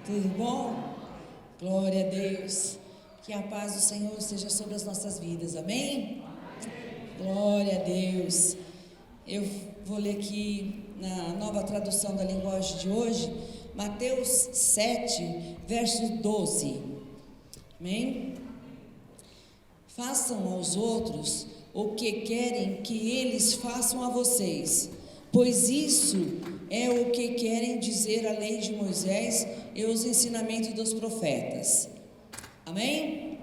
Tudo bom? Glória a Deus. Que a paz do Senhor esteja sobre as nossas vidas, amém? Glória a Deus. Eu vou ler aqui na nova tradução da linguagem de hoje, Mateus 7, verso 12. Amém? Façam aos outros o que querem que eles façam a vocês, pois isso é o que querem dizer a lei de Moisés e os ensinamentos dos profetas. Amém?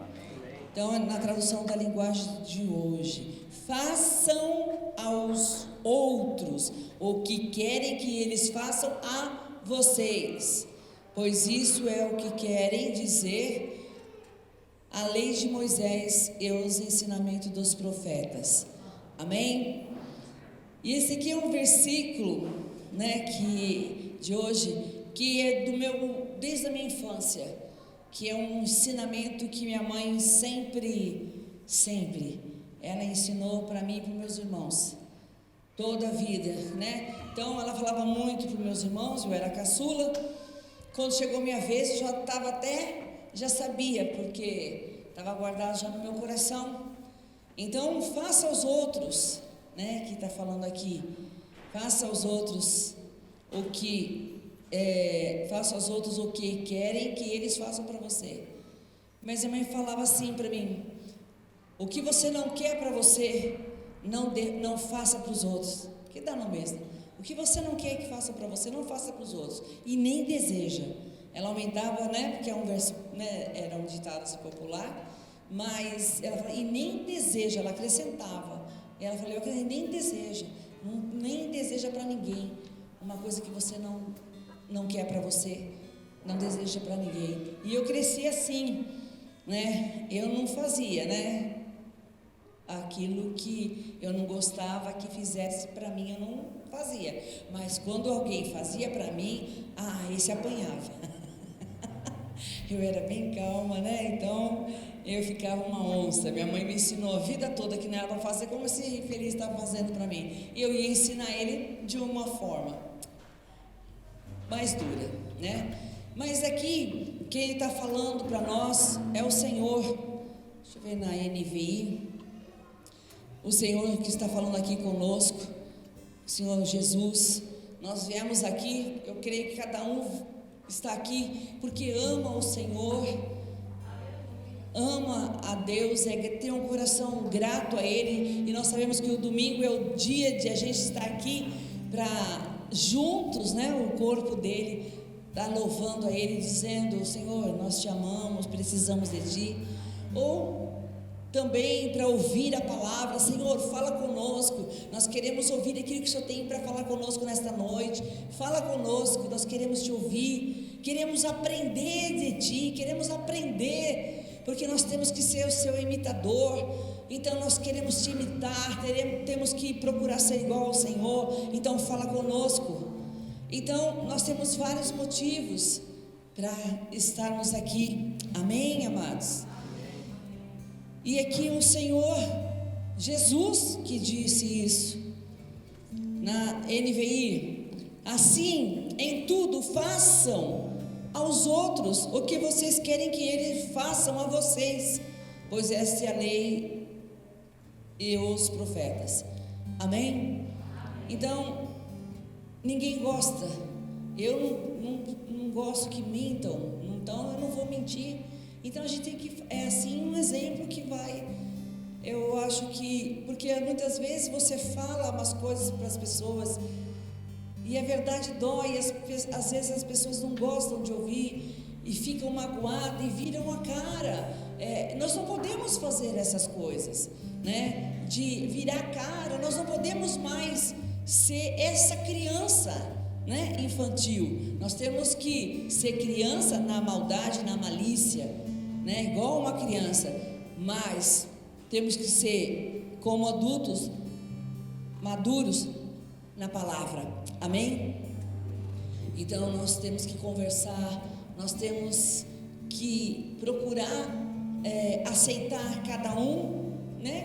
Então, na tradução da linguagem de hoje, façam aos outros o que querem que eles façam a vocês, pois isso é o que querem dizer a lei de Moisés e os ensinamentos dos profetas. Amém? E esse aqui é um versículo, de hoje, que é desde a minha infância, que é um ensinamento que minha mãe sempre, ela ensinou para mim e para os meus irmãos, toda a vida, Então ela falava muito para os meus irmãos, eu era caçula. Quando chegou minha vez, eu já sabia, porque estava guardado já no meu coração. Então, faça aos outros, que está falando aqui, faça aos outros o que querem que eles façam para você. Mas a mãe falava assim para mim: o que você não quer para você, não faça para os outros, que dá no mesmo. O que você não quer que faça para você, não faça para os outros, e nem deseja. Ela aumentava, porque é um verso, era um ditado assim, popular, mas ela falava, e nem deseja, ela acrescentava. Ela falou, nem deseja, nem deseja para ninguém uma coisa que você não quer para você, não deseja para ninguém. E eu cresci assim, eu não fazia, aquilo que eu não gostava que fizesse para mim, eu não fazia. Mas quando alguém fazia para mim, esse apanhava. Eu era bem calma, então eu ficava uma onça. Minha mãe me ensinou a vida toda que não era para fazer como esse infeliz estava fazendo para mim. E eu ia ensinar ele de uma forma mais dura, Mas aqui, quem está falando para nós é o Senhor. Deixa eu ver na NVI. O Senhor que está falando aqui conosco, o Senhor Jesus. Nós viemos aqui, eu creio que cada um está aqui porque ama o Senhor, ama a Deus, tem um coração grato a Ele. E nós sabemos que o domingo é o dia de a gente estar aqui para juntos, o corpo dele, estar louvando a Ele, dizendo: Senhor, nós te amamos, precisamos de Ti. Ou também para ouvir a palavra: Senhor, fala conosco, nós queremos ouvir aquilo que o Senhor tem para falar conosco nesta noite. Fala conosco, nós queremos te ouvir, queremos aprender de Ti, queremos aprender, porque nós temos que ser o Seu imitador. Então nós queremos te imitar, temos que procurar ser igual ao Senhor. Então fala conosco. Então nós temos vários motivos para estarmos aqui, amém, amados? E aqui o Senhor Jesus que disse isso, na NVI: assim, em tudo façam aos outros o que vocês querem que eles façam a vocês, pois esta é a lei e os profetas. Amém? Então, ninguém gosta, eu não gosto que mintam, então eu não vou mentir. Então a gente tem que, um exemplo que vai, eu acho que, porque muitas vezes você fala umas coisas para as pessoas, e a verdade dói, às vezes as pessoas não gostam de ouvir, e ficam magoadas, e viram a cara. Nós não podemos fazer essas coisas, de virar a cara. Nós não podemos mais ser essa criança, infantil. Nós temos que ser criança na maldade, na malícia, igual uma criança, mas temos que ser como adultos, maduros na palavra, amém? Então nós temos que conversar, nós temos que procurar aceitar cada um,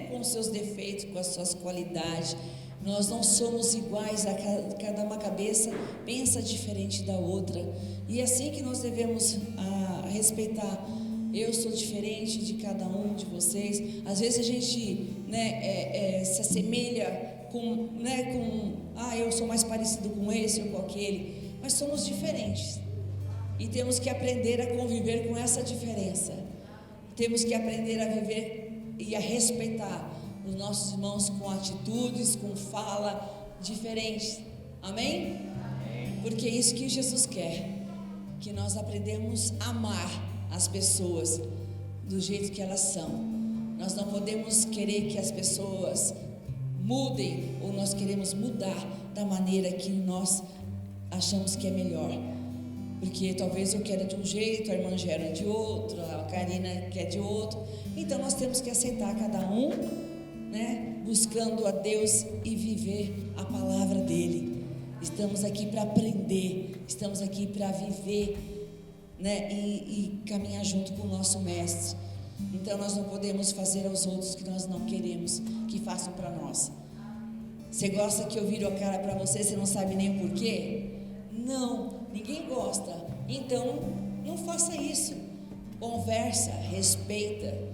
com os seus defeitos, com as suas qualidades, Nós não somos iguais, cada uma cabeça pensa diferente da outra. E é assim que nós devemos respeitar. Eu sou diferente de cada um de vocês. Às vezes a gente se assemelha eu sou mais parecido com esse ou com aquele. Mas somos diferentes. E temos que aprender a conviver com essa diferença. Temos que aprender a viver e a respeitar os nossos irmãos com atitudes, com fala diferentes. Amém? Amém. Porque é isso que Jesus quer, que nós aprendemos a amar as pessoas do jeito que elas são. Nós não podemos querer que as pessoas mudem, ou nós queremos mudar da maneira que nós achamos que é melhor. Porque talvez eu quero de um jeito, a irmã Gera de outro, a Karina quer de outro. Então nós temos que aceitar cada um, buscando a Deus e viver a palavra dele. Estamos aqui para aprender, estamos aqui para viver, e caminhar junto com o nosso mestre. Então nós não podemos fazer aos outros que nós não queremos que façam para nós. Você gosta que eu viro a cara para você, você não sabe nem o porquê? Não, ninguém gosta. Então não faça isso. Conversa, respeita,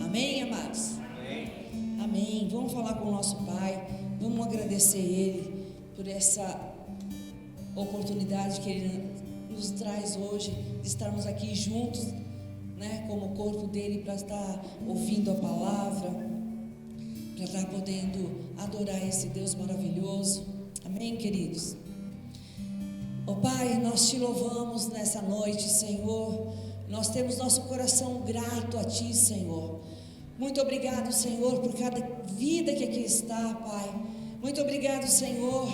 Amém, amados? Amém. Amém. Vamos falar com o nosso Pai. Vamos agradecer Ele por essa oportunidade que Ele nos traz hoje de estarmos aqui juntos, como corpo dele, para estar ouvindo a palavra, para estar podendo adorar esse Deus maravilhoso. Amém, queridos? Pai, nós te louvamos nessa noite, Senhor. Nós temos nosso coração grato a Ti, Senhor. Muito obrigado, Senhor, por cada vida que aqui está, Pai. Muito obrigado, Senhor,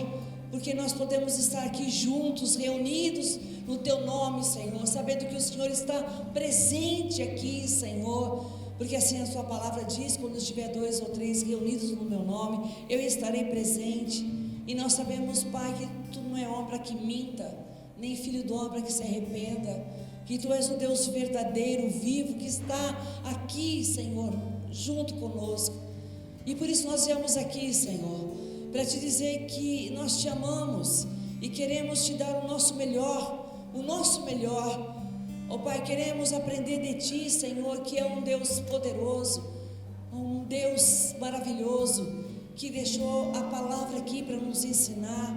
porque nós podemos estar aqui juntos, reunidos no Teu nome, Senhor, sabendo que o Senhor está presente aqui, Senhor, porque assim a Sua palavra diz: quando estiver 2 ou 3 reunidos no Meu nome, eu estarei presente. E nós sabemos, Pai, que Tu não é homem para que minta, nem filho do homem para que se arrependa, que Tu és o Deus verdadeiro, vivo, que está aqui, Senhor, junto conosco. E por isso nós viemos aqui, Senhor, para Te dizer que nós Te amamos e queremos Te dar o nosso melhor, Pai, queremos aprender de Ti, Senhor, que é um Deus poderoso, um Deus maravilhoso, que deixou a palavra aqui para nos ensinar.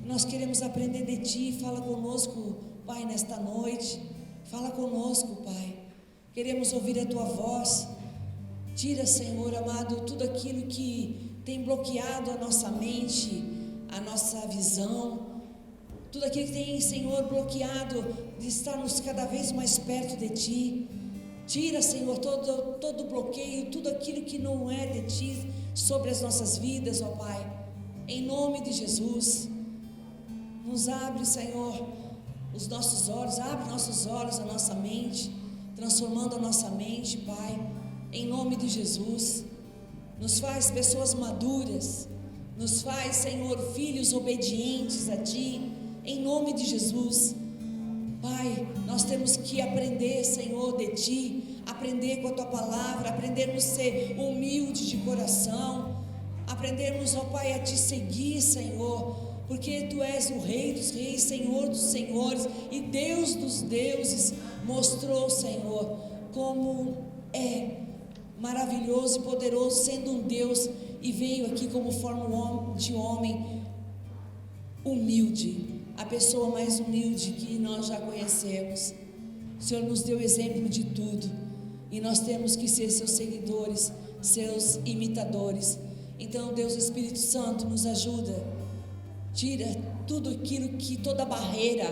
Nós queremos aprender de Ti. Fala conosco, Pai, nesta noite. Fala conosco, Pai. Queremos ouvir a Tua voz. Tira, Senhor amado, tudo aquilo que tem bloqueado a nossa mente, a nossa visão, tudo aquilo que tem, Senhor, bloqueado de estarmos cada vez mais perto de Ti. Tira, Senhor, todo bloqueio, tudo aquilo que não é de Ti sobre as nossas vidas, ó Pai, em nome de Jesus. Nos abre, Senhor, os nossos olhos, abre nossos olhos, a nossa mente, transformando a nossa mente, Pai, em nome de Jesus. Nos faz pessoas maduras, nos faz, Senhor, filhos obedientes a Ti, em nome de Jesus. Pai, nós temos que aprender, Senhor, de Ti, aprender com a Tua palavra, aprendermos a ser humilde de coração, aprendermos, ó Pai, a Te seguir, Senhor, porque Tu és o Rei dos Reis, Senhor dos Senhores e Deus dos deuses. Mostrou, Senhor, como é maravilhoso e poderoso sendo um Deus, e veio aqui como forma de homem humilde, a pessoa mais humilde que nós já conhecemos. O Senhor nos deu exemplo de tudo, e nós temos que ser seus seguidores, seus imitadores. Então, Deus Espírito Santo, nos ajuda. Tira tudo aquilo que, toda barreira,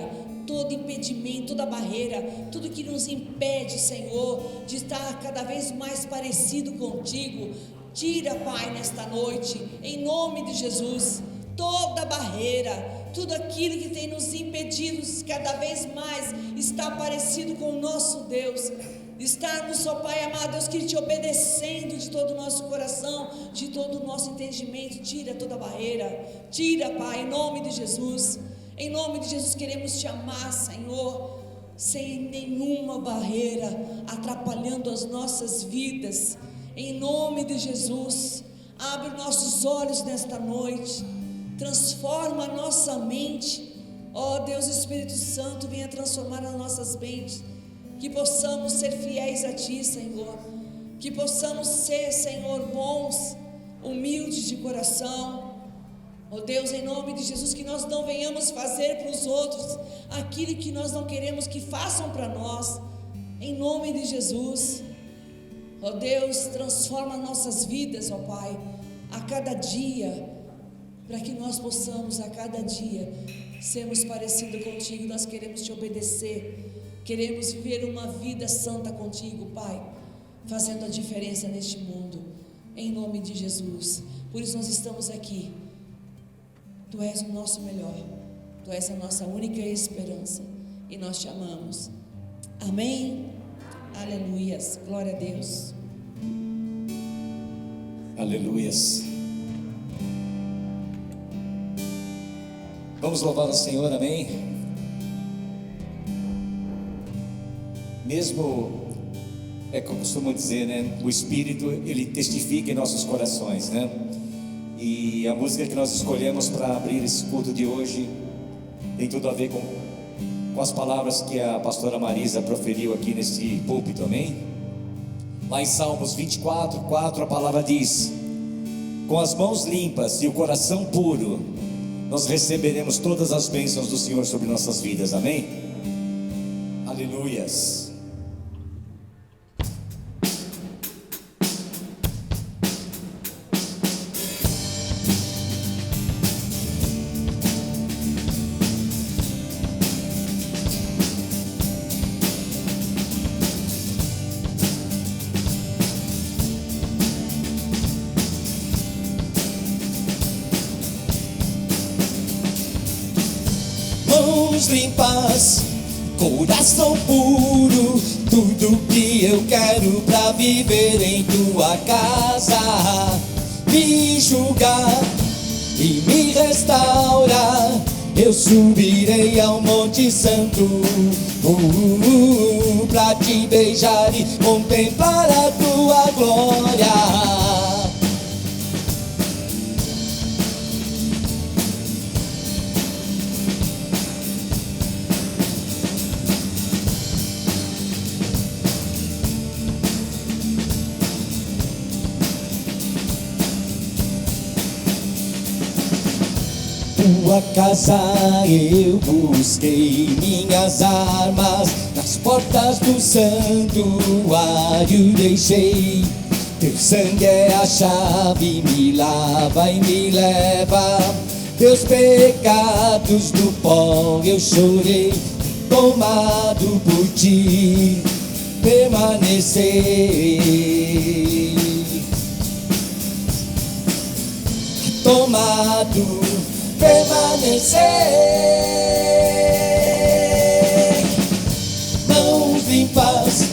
todo impedimento, toda barreira, tudo que nos impede, Senhor, de estar cada vez mais parecido contigo. Tira, Pai, nesta noite, em nome de Jesus, toda barreira, tudo aquilo que tem nos impedido cada vez mais estar parecido com o nosso Deus. Estarmos, ó Pai amado, Deus, que Te obedecendo de todo o nosso coração, de todo o nosso entendimento. Tira toda barreira, tira, Pai, em nome de Jesus. Em nome de Jesus queremos Te amar, Senhor, sem nenhuma barreira atrapalhando as nossas vidas. Em nome de Jesus, abre nossos olhos nesta noite, transforma a nossa mente. Ó Deus, Espírito Santo, venha transformar as nossas mentes, que possamos ser fiéis a Ti, Senhor, que possamos ser, Senhor, bons, humildes de coração. Ó Deus, em nome de Jesus, que nós não venhamos fazer para os outros aquilo que nós não queremos que façam para nós, em nome de Jesus. Ó Deus, transforma nossas vidas, ó Pai, a cada dia, para que nós possamos a cada dia sermos parecidos contigo. Nós queremos Te obedecer, queremos viver uma vida santa contigo, Pai, fazendo a diferença neste mundo, em nome de Jesus. Por isso nós estamos aqui. Tu és o nosso melhor, Tu és a nossa única esperança, e nós Te amamos. Amém? Aleluias, glória a Deus. Aleluias. Vamos louvar o Senhor, amém? Mesmo, como eu costumo dizer, né? O Espírito, ele testifica em nossos corações, né? E a música que nós escolhemos para abrir esse culto de hoje tem tudo a ver com as palavras que a pastora Marisa proferiu aqui nesse púlpito, amém? Lá em Salmos 24, 4, a palavra diz: com as mãos limpas e o coração puro, nós receberemos todas as bênçãos do Senhor sobre nossas vidas, amém? Aleluias. Mãos limpas, coração puro, tudo que eu quero pra viver em tua casa. Me julgar e me restaurar, eu subirei ao Monte Santo, pra te beijar e contemplar a tua glória. Tua casa eu busquei minhas armas, nas portas do santuário deixei. Teu sangue é a chave, me lava e me leva. Teus pecados do pó eu chorei, tomado por ti, permaneci. Tomado, permanecer. Mãos limpas,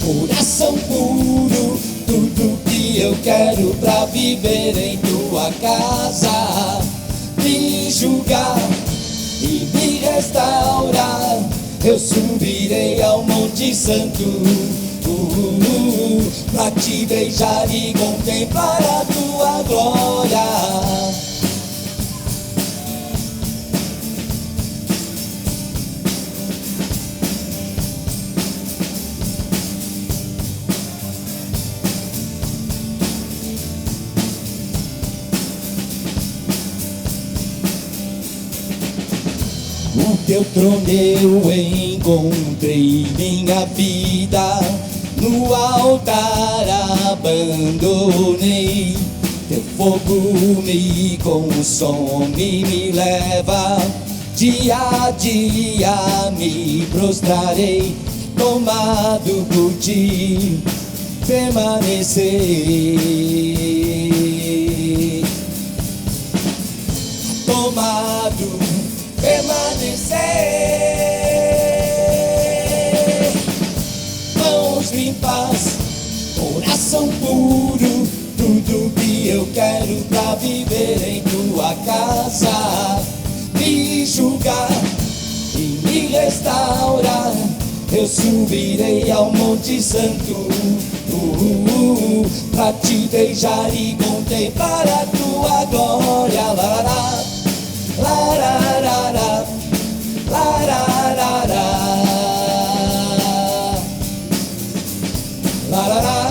coração puro, tudo que eu quero pra viver em tua casa. Me julgar e me restaurar, eu subirei ao Monte Santo, pra te beijar e contemplar a tua glória. No teu trono eu encontrei minha vida, no altar abandonei. Teu fogo me consome, me leva, dia a dia me prostrarei, tomado por ti, permanecer. Tomado, permanecer. Mãos limpas, coração puro, tudo que eu quero pra viver em tua casa. Me julgar e me restaurar, eu subirei ao Monte Santo, Pra te beijar e contemplar a tua glória. Larará, larará, larará, larará, larará,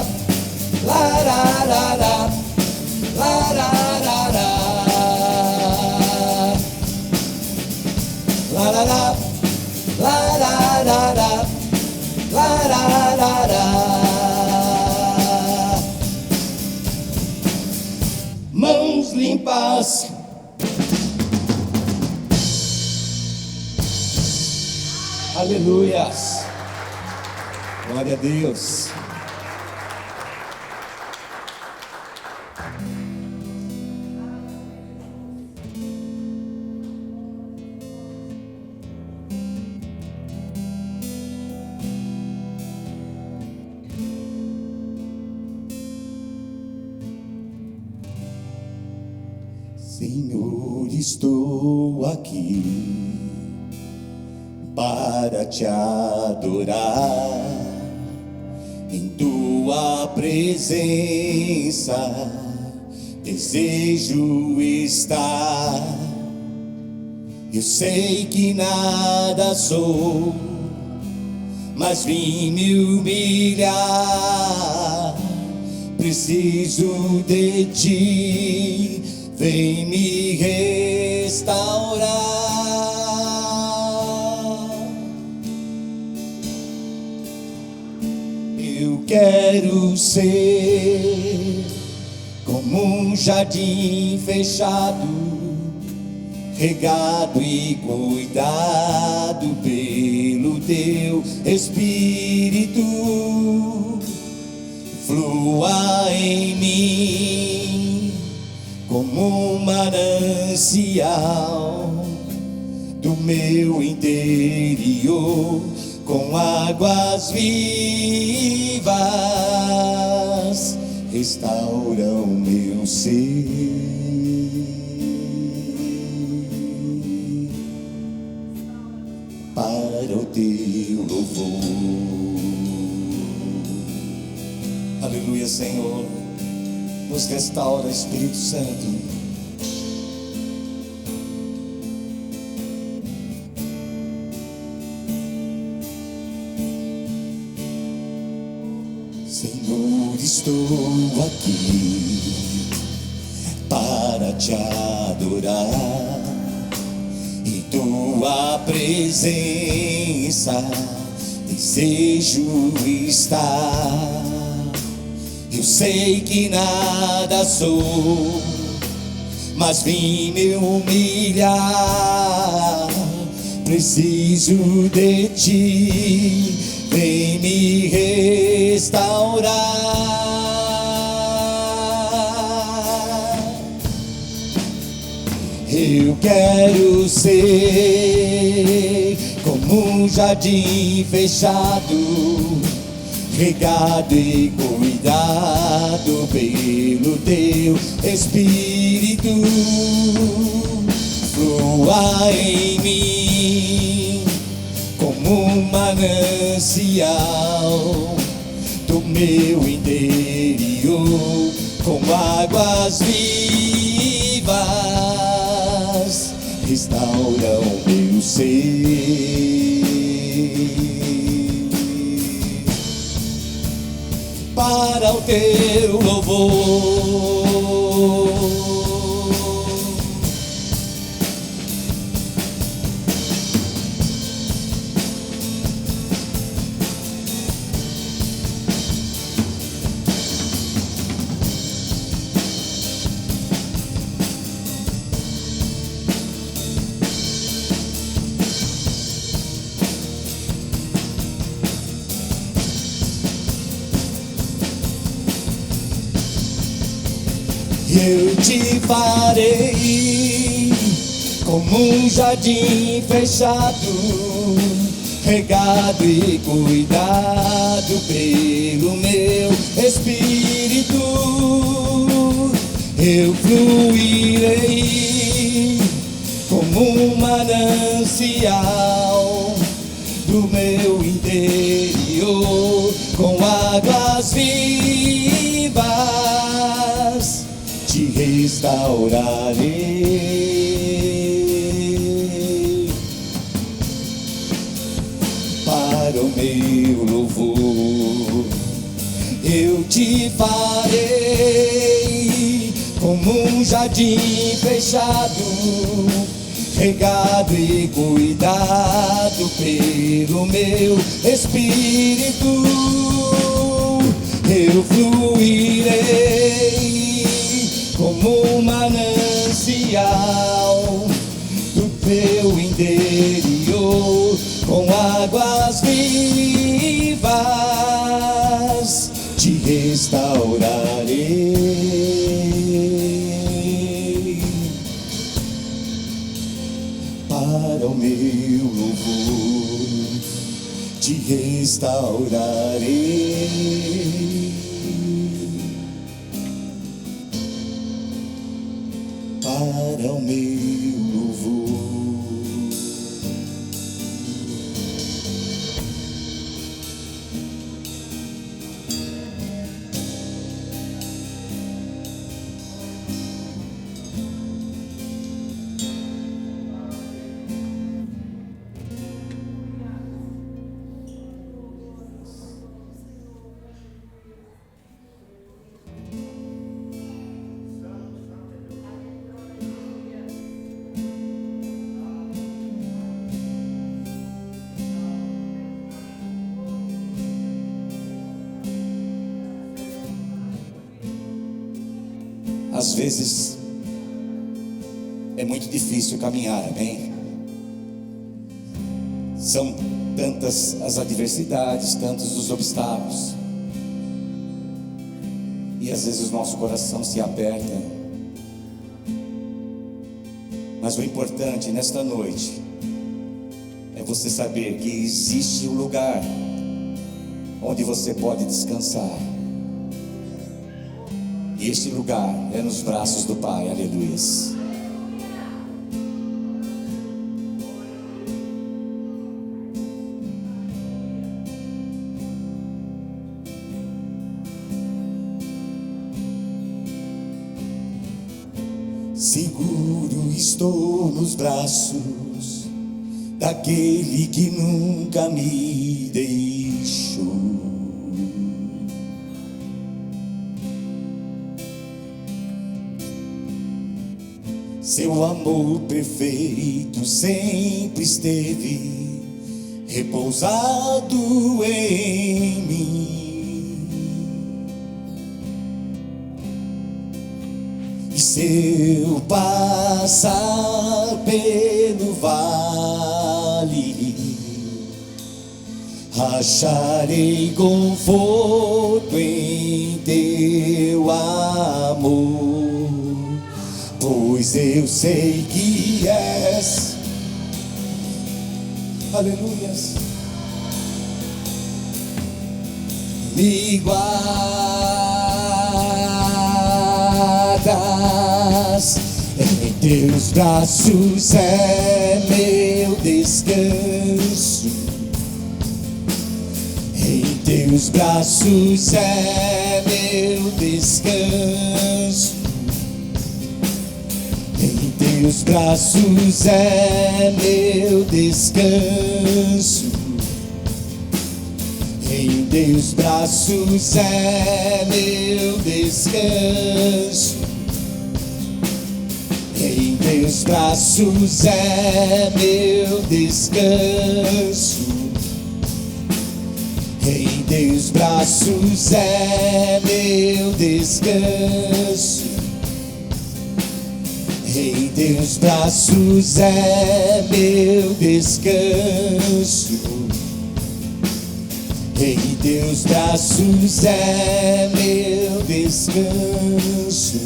larará, larará, larará, larará. Mãos limpas, aleluias, glória a Deus. Senhor, estou aqui para te adorar, em tua presença desejo estar. Eu sei que nada sou, mas vim me humilhar. Preciso de ti, vem me restaurar. Eu quero ser como um jardim fechado, regado e cuidado pelo teu Espírito. Flua em mim como um manancial do meu interior, com águas vivas, restaura o meu ser. Para o teu louvor. Aleluia, Senhor. Nos restaura, Espírito Santo. Senhor, estou aqui para te adorar, em tua presença desejo estar. Eu sei que nada sou, mas vim me humilhar. Preciso de ti, vem me restaurar. Eu quero ser como um jardim fechado, regado e cuidado pelo teu Espírito. Flua em mim como um manancial do meu interior, com águas vivas, restaura o meu ser. Para o teu louvor. Eu te farei como um jardim fechado, regado e cuidado pelo meu Espírito. Eu fluirei como um manancial do meu interior, com a águas vivas te restaurarei. Para o meu louvor eu te farei como um jardim fechado, regado e cuidado pelo meu Espírito. Eu fluirei como um manancial do teu interior, com águas vivas te restaurarei. Para o meu louvor te restaurarei. Para o meu louvor. Às vezes é muito difícil caminhar, amém? São tantas as adversidades, tantos os obstáculos, e às vezes o nosso coração se aperta. Mas o importante nesta noite é você saber que existe um lugar onde você pode descansar. E este lugar é nos braços do Pai, aleluia. Seguro estou nos braços daquele que nunca me deixou. Seu amor perfeito sempre esteve repousado em mim. E se eu passar pelo vale, acharei conforto em teu amor. Pois eu sei que és, aleluias, me guardas, em teus braços é meu descanso, em teus braços é meu descanso. Em teus braços é meu descanso, em teus braços é meu descanso, em teus braços é meu descanso, em teus braços é meu descanso. Em teus braços é meu descanso, em teus braços é meu descanso.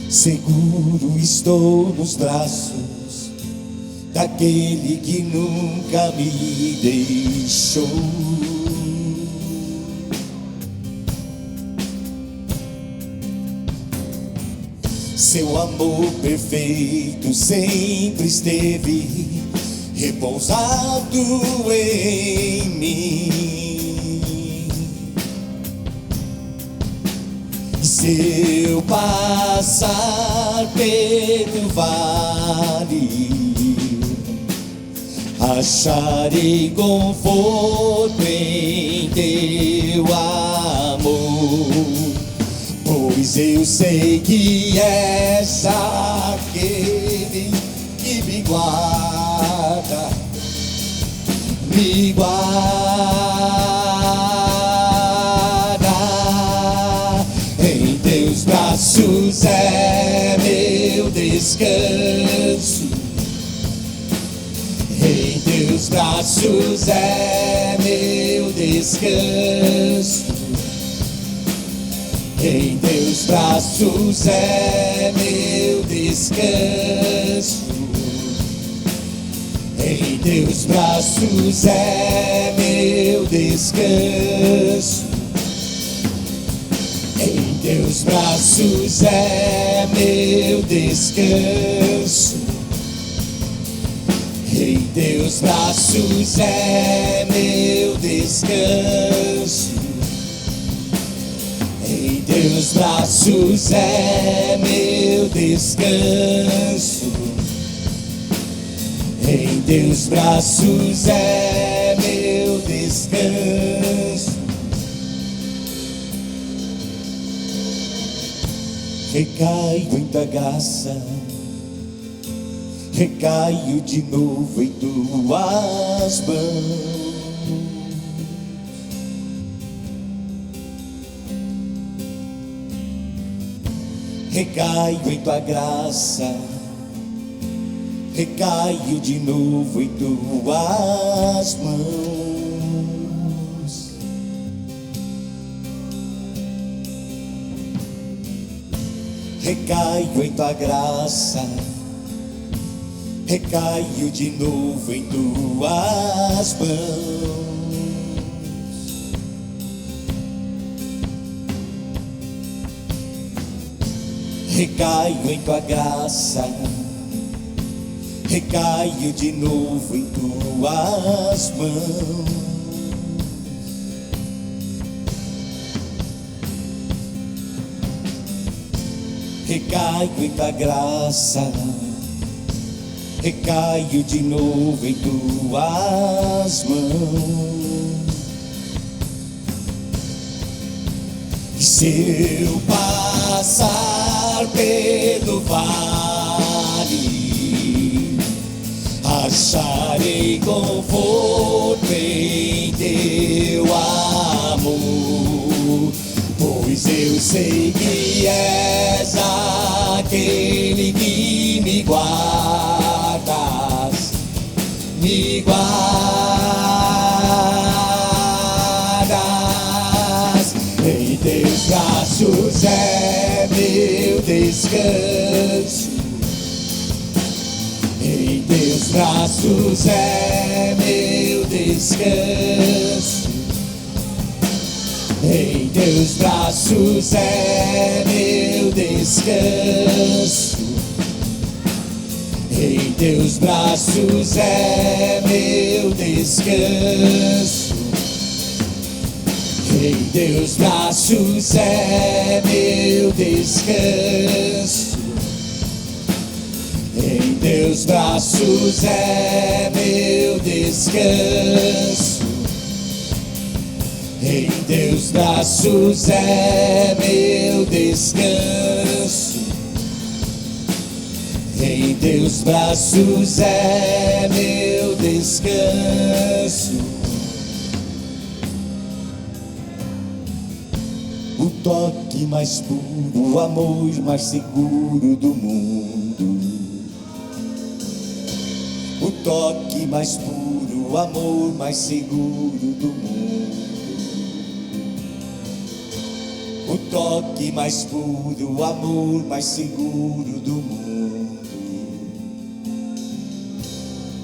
Seguro estou nos braços daquele que nunca me deixou. Seu amor perfeito sempre esteve repousado em mim. Se eu passar pelo vale, acharei conforto em teu amor, pois eu sei que és aquele que me guarda, me guarda. Em teus braços é meu descanso, em teus braços é meu descanso, em teus braços é meu descanso, em teus braços é meu descanso, em teus braços é meu descanso, em teus braços é meu descanso, em teus braços é meu descanso, em teus braços é meu descanso. Recaio em tua graça, recaio de novo em tuas mãos. Recaio em tua graça, recaio de novo em tuas mãos. Recaio em tua graça, recaio de novo em tuas mãos. Recaio em tua graça, recaio de novo em tuas mãos. Recaio em tua graça, recaio de novo em tuas mãos. E se eu passar pelo vale, acharei conforto em teu amor, pois eu sei que és aquele que me guardas, me guardas. Em teus braços é meu descanso, em teus braços é meu descanso, em teus braços é meu descanso, em teus braços é meu descanso, em teus braços é meu descanso, em teus braços é meu descanso, em teus braços é meu descanso, em teus braços é meu descanso. O toque mais puro, o amor mais seguro do mundo. O toque mais puro, o amor mais seguro do mundo. O toque mais puro, o amor mais seguro do mundo.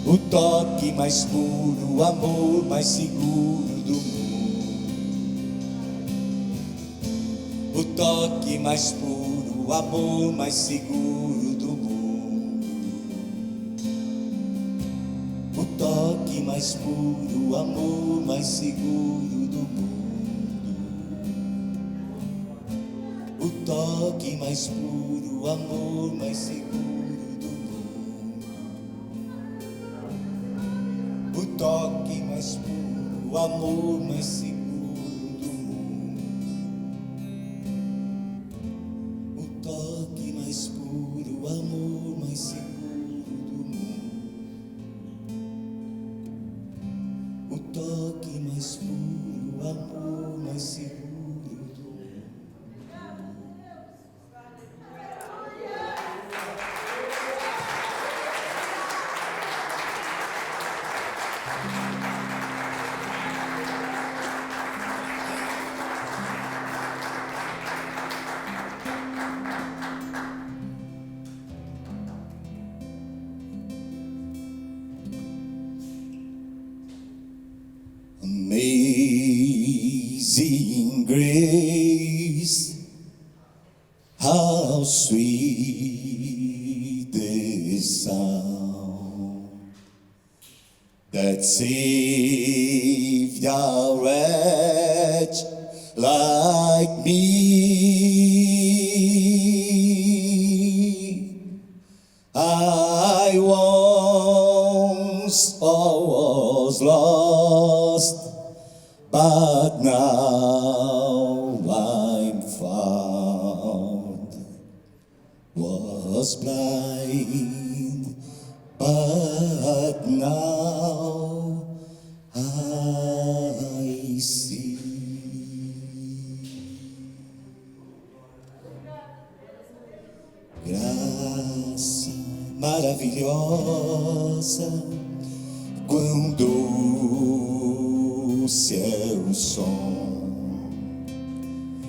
O toque mais puro, o amor mais seguro do mundo. O toque mais puro, o amor mais seguro do mundo. O toque mais puro, o amor mais seguro do mundo. O toque mais puro, o amor mais seguro do mundo. O toque mais puro, o amor mais seguro do mundo. O toque mais puro, o amor mais seguro. O toque mais puro, o amor mais seguro do mundo. Amazing grace, how sweet the sound that saved a wretch like me. I once was lost, but now I'm found. Was blind, but now I see. Graça maravilhosa, quão doce é o som,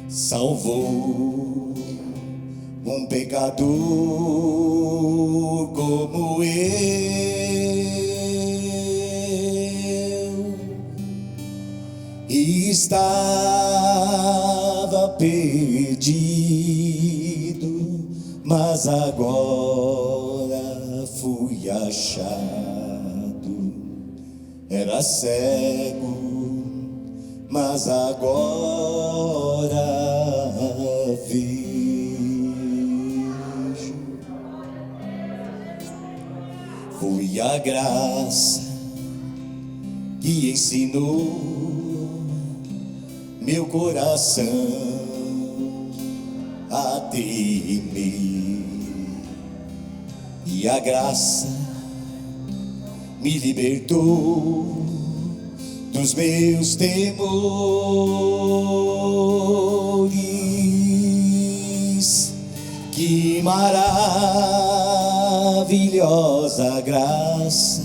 salvou um pecador como eu. Estava perdido, mas agora fui achado. Era cego, mas agora vejo. Foi a graça que ensinou meu coração a temer, e a graça me libertou dos meus temores. Que maravilhosa graça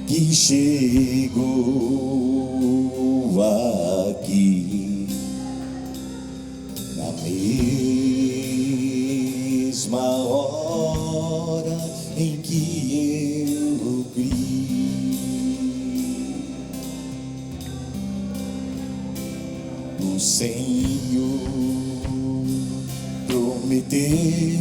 que chegou aqui na mesma hora em que eu criei. O Senhor prometeu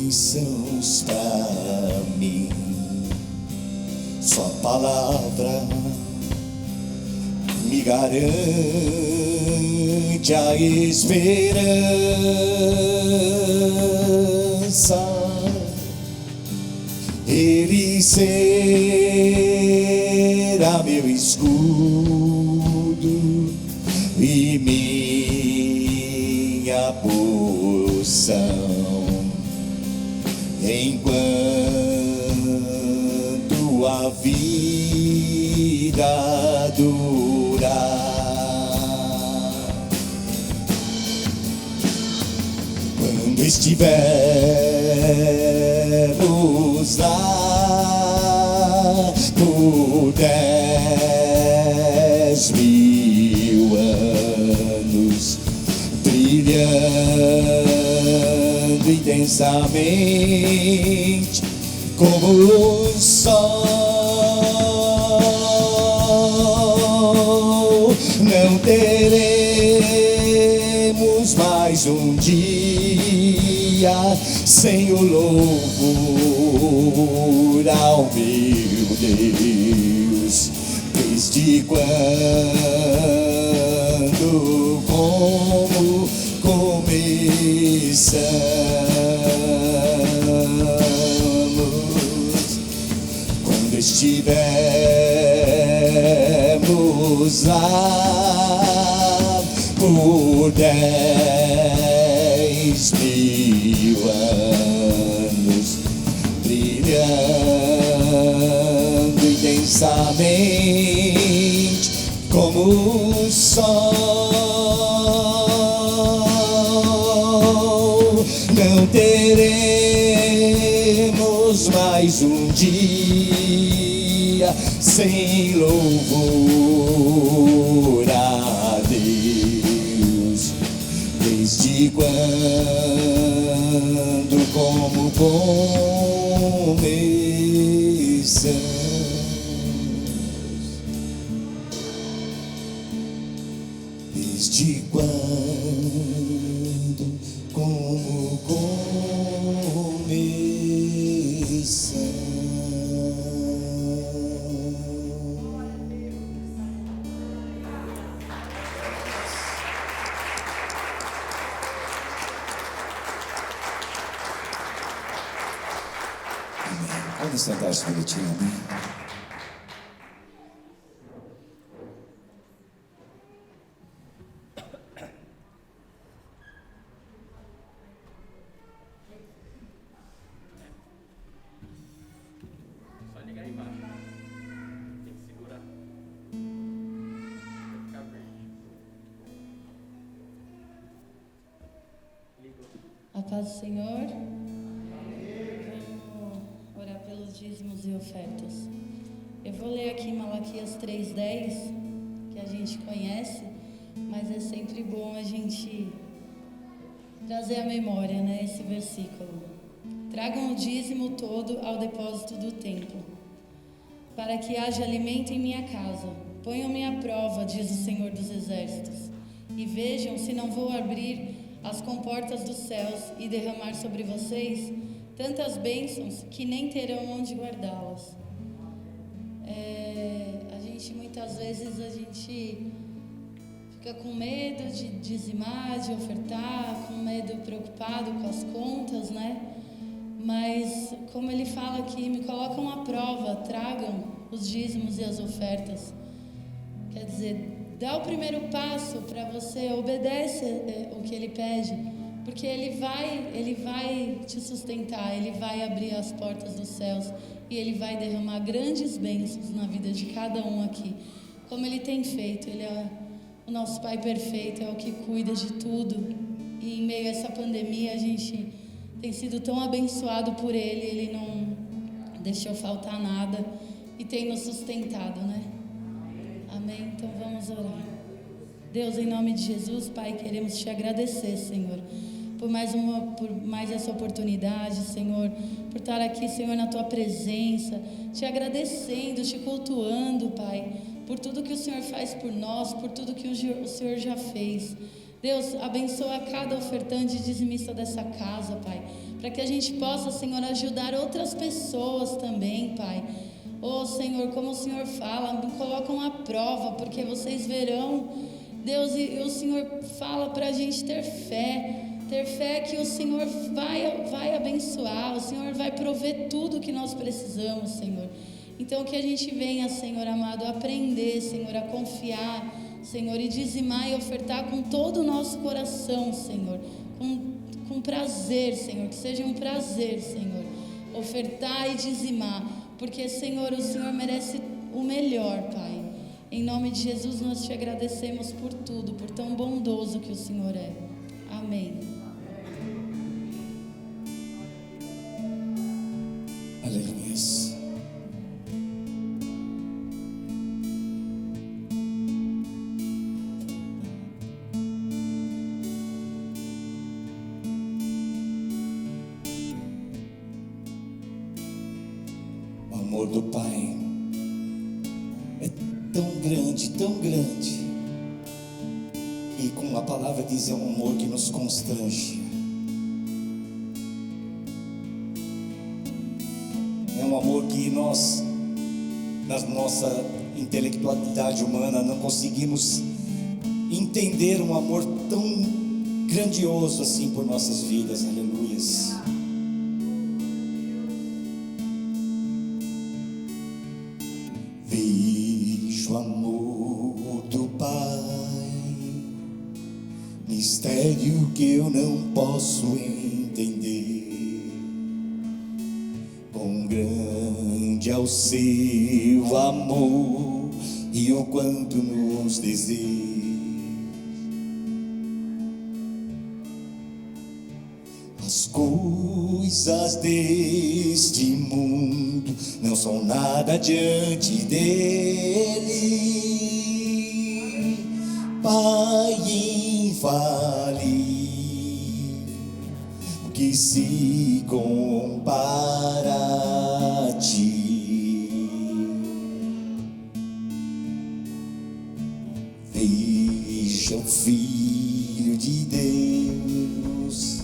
bênçãos para mim. Sua palavra me garante a esperança. Ele será meu escudo e minha porção, enquanto a vida durar. Quando estivermos lá por 10.000 anos, brilhando intensamente como o sol, não teremos mais um dia sem o louvor ao meu Deus. Desde quando, como começamos, quando estivemos lá por 10.000 anos, brilhando intensamente como o sol. Não teremos mais um dia sem louvor a Deus. Desde quando, como começamos. Desde quando, como começamos. Vamos sentar-se um minutinho, amém? Só ligar aí embaixo. Tem que segurar. Vai ficar verde. Ligou. A paz do Senhor. Vamos orar pelos dízimos e ofertas. Eu vou ler aqui Malaquias 3:10, que a gente conhece, mas é sempre bom a gente trazer à memória, né, esse versículo. Tragam o dízimo todo ao depósito do templo, para que haja alimento em minha casa. Ponham-me à prova, diz o Senhor dos Exércitos, e vejam se não vou abrir as comportas dos céus e derramar sobre vocês tantas bênçãos que nem terão onde guardá-las. Muitas vezes a gente fica com medo de dizimar, de ofertar, com medo, preocupado com as contas, né? Mas, como ele fala aqui, me colocam à prova, tragam os dízimos e as ofertas. Quer dizer, dá o primeiro passo para você, obedece o que ele pede, porque ele vai te sustentar, ele vai abrir as portas dos céus e ele vai derramar grandes bênçãos na vida de cada um aqui, como ele tem feito. Ele é o nosso Pai perfeito, é o que cuida de tudo, e em meio a essa pandemia a gente tem sido tão abençoado por ele não deixou faltar nada e tem nos sustentado, né? Amém? Então vamos orar. Deus, em nome de Jesus, Pai, queremos te agradecer, Senhor, por mais essa oportunidade, Senhor, por estar aqui, Senhor, na Tua presença, te agradecendo, te cultuando, Pai, por tudo que o Senhor faz por nós, por tudo que o Senhor já fez. Deus, abençoa cada ofertante e dizimista dessa casa, Pai, para que a gente possa, Senhor, ajudar outras pessoas também, Pai. Oh, Senhor, como o Senhor fala, me colocam à prova, porque vocês verão, Deus, e o Senhor fala para a gente ter fé que o Senhor vai abençoar, o Senhor vai prover tudo que nós precisamos, Senhor. Então que a gente venha, Senhor amado, a aprender, Senhor, a confiar, Senhor, e dizimar e ofertar com todo o nosso coração, Senhor, com prazer, Senhor, que seja um prazer, Senhor, ofertar e dizimar, porque, Senhor, o Senhor merece o melhor, Pai. Em nome de Jesus nós te agradecemos por tudo, por tão bondoso que o Senhor é. Amém. Aleluia. O amor do Pai é tão grande, e como a palavra diz, é um amor que nos constrange. amor que nós, na nossa intelectualidade humana, não conseguimos entender um amor tão grandioso assim por nossas vidas. Aleluias. Vejo o amor do Pai, mistério que eu não posso entender. Quão grande é o seu amor e o quanto nos deseja. As coisas deste mundo não são nada diante dele. Pai infalível, que se compara a ti. Veja o Filho de Deus,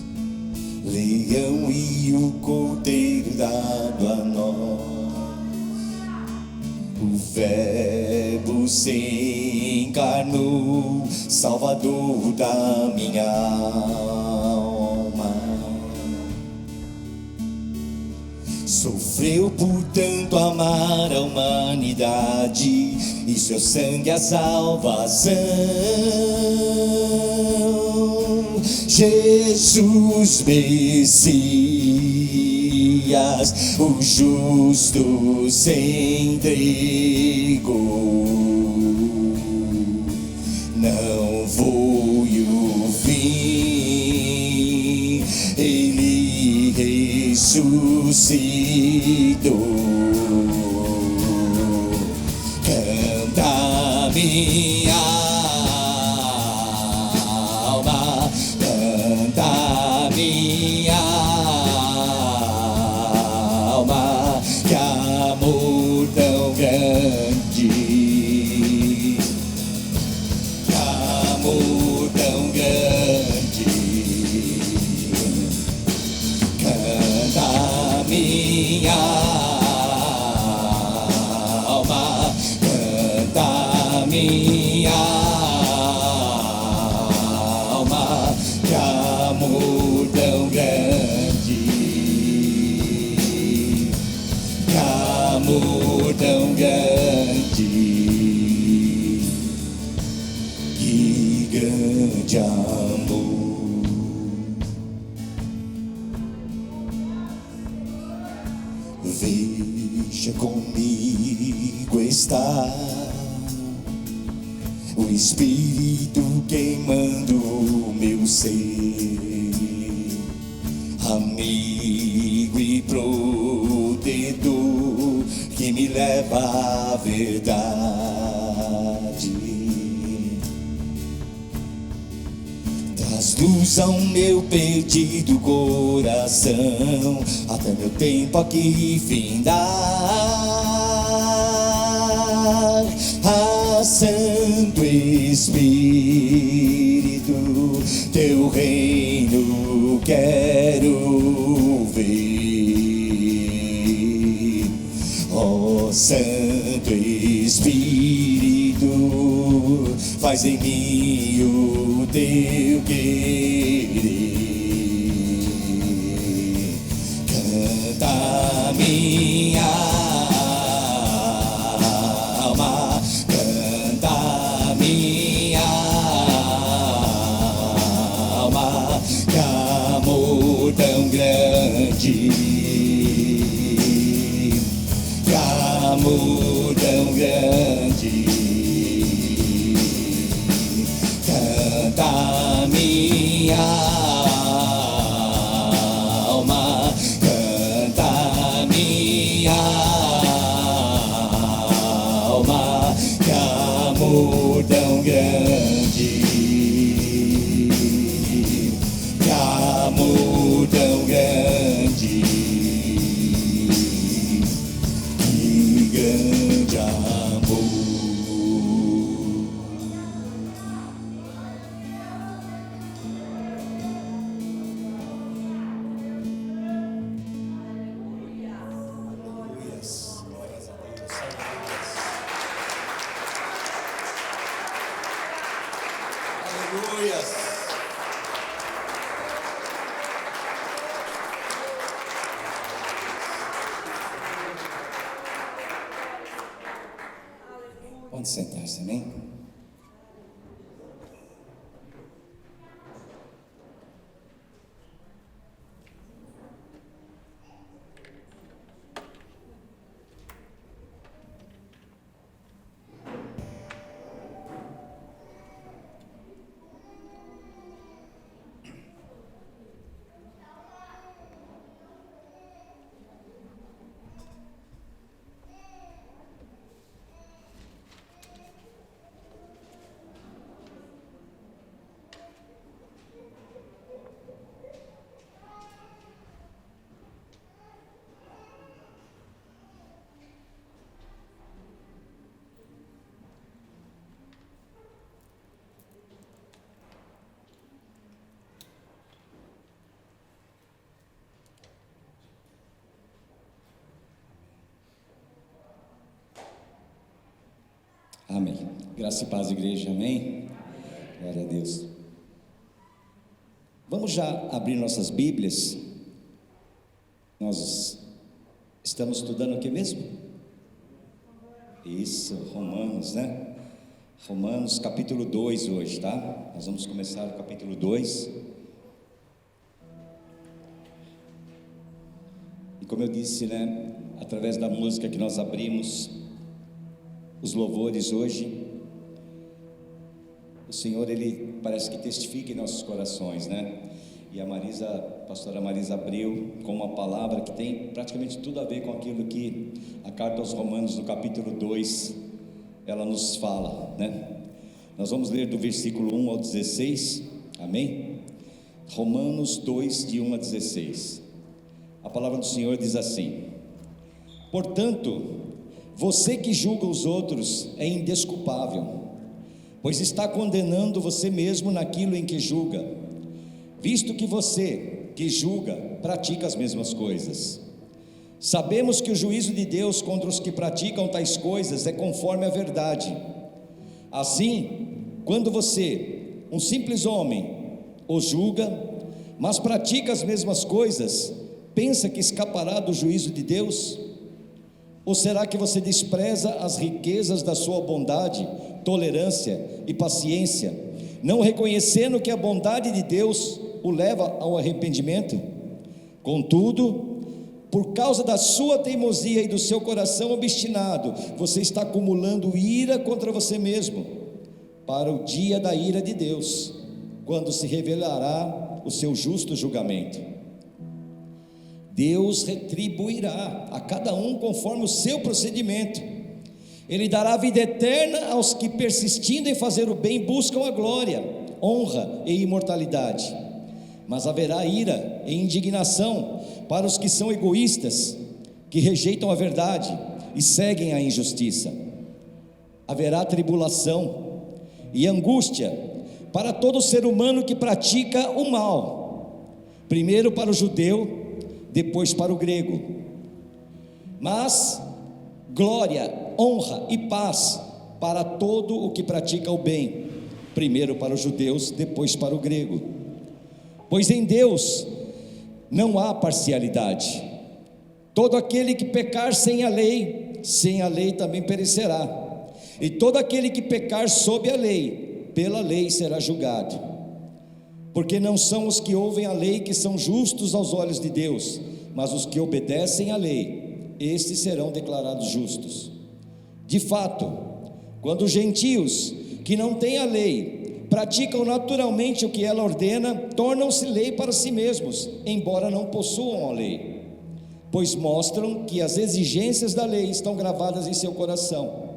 leão e o cordeiro dado a nós. O Verbo se encarnou, Salvador da minha alma. Sofreu por tanto amar a humanidade, e seu sangue a salvação. Jesus Messias, o justo se entregou. Não foi o fim, ele ressuscitou. Canta minha alma, canta minha alma, que amor tão grande, que amor tão grande. Canta minha alma, canta minha alma, que amor tão grande, que amor tão grande, que grande amor. Veja comigo está o Espírito queimando o meu ser, amigo e protetor que me leva à verdade. Traz luz ao meu perdido coração, até meu tempo aqui findar. Santo Espírito, teu reino quero ver. Ó Santo Espírito, faz em mim o teu querer. Canta minha alma, canta minha alma, que amor tão grande, que amor tão grande. Canta minha alma, canta minha alma, que amor tão grande, que amor tão grande, que grande. Pode sentar-se, amém? Amém. Graça e paz, igreja, amém? Glória a Deus. Vamos já abrir nossas Bíblias. Nós estamos estudando o que mesmo? Isso, Romanos, né? Romanos capítulo 2 hoje, tá? Nós vamos começar o capítulo 2. E como eu disse, né? Através da música que nós abrimos os louvores hoje, o Senhor, Ele parece que testifica em nossos corações, né? E a pastora Marisa abriu com uma palavra que tem praticamente tudo a ver com aquilo que a carta aos Romanos, no capítulo 2, ela nos fala, né? Nós vamos ler do versículo 1 ao 16, amém? Romanos 2, de 1 a 16. A palavra do Senhor diz assim: portanto, você que julga os outros é indesculpável, pois está condenando você mesmo naquilo em que julga, visto que você que julga pratica as mesmas coisas. Sabemos que o juízo de Deus contra os que praticam tais coisas é conforme a verdade. Assim, quando você, um simples homem, os julga, mas pratica as mesmas coisas, pensa que escapará do juízo de Deus? Ou será que você despreza as riquezas da sua bondade, tolerância e paciência, não reconhecendo que a bondade de Deus o leva ao arrependimento? Contudo, por causa da sua teimosia e do seu coração obstinado, você está acumulando ira contra você mesmo, para o dia da ira de Deus, quando se revelará o seu justo julgamento. Deus retribuirá a cada um conforme o seu procedimento. Ele dará vida eterna aos que, persistindo em fazer o bem, buscam a glória, honra e imortalidade. Mas haverá ira e indignação para os que são egoístas, que rejeitam a verdade e seguem a injustiça. Haverá tribulação e angústia para todo ser humano que pratica o mal, primeiro para o judeu, depois para o grego. Mas glória, honra e paz para todo o que pratica o bem, primeiro para os judeus, depois para o grego. Pois em Deus não há parcialidade. Todo aquele que pecar sem a lei também perecerá. E todo aquele que pecar sob a lei, pela lei será julgado. Porque não são os que ouvem a lei que são justos aos olhos de Deus, mas os que obedecem à lei, estes serão declarados justos. De fato, quando os gentios que não têm a lei praticam naturalmente o que ela ordena, tornam-se lei para si mesmos, embora não possuam a lei, pois mostram que as exigências da lei estão gravadas em seu coração.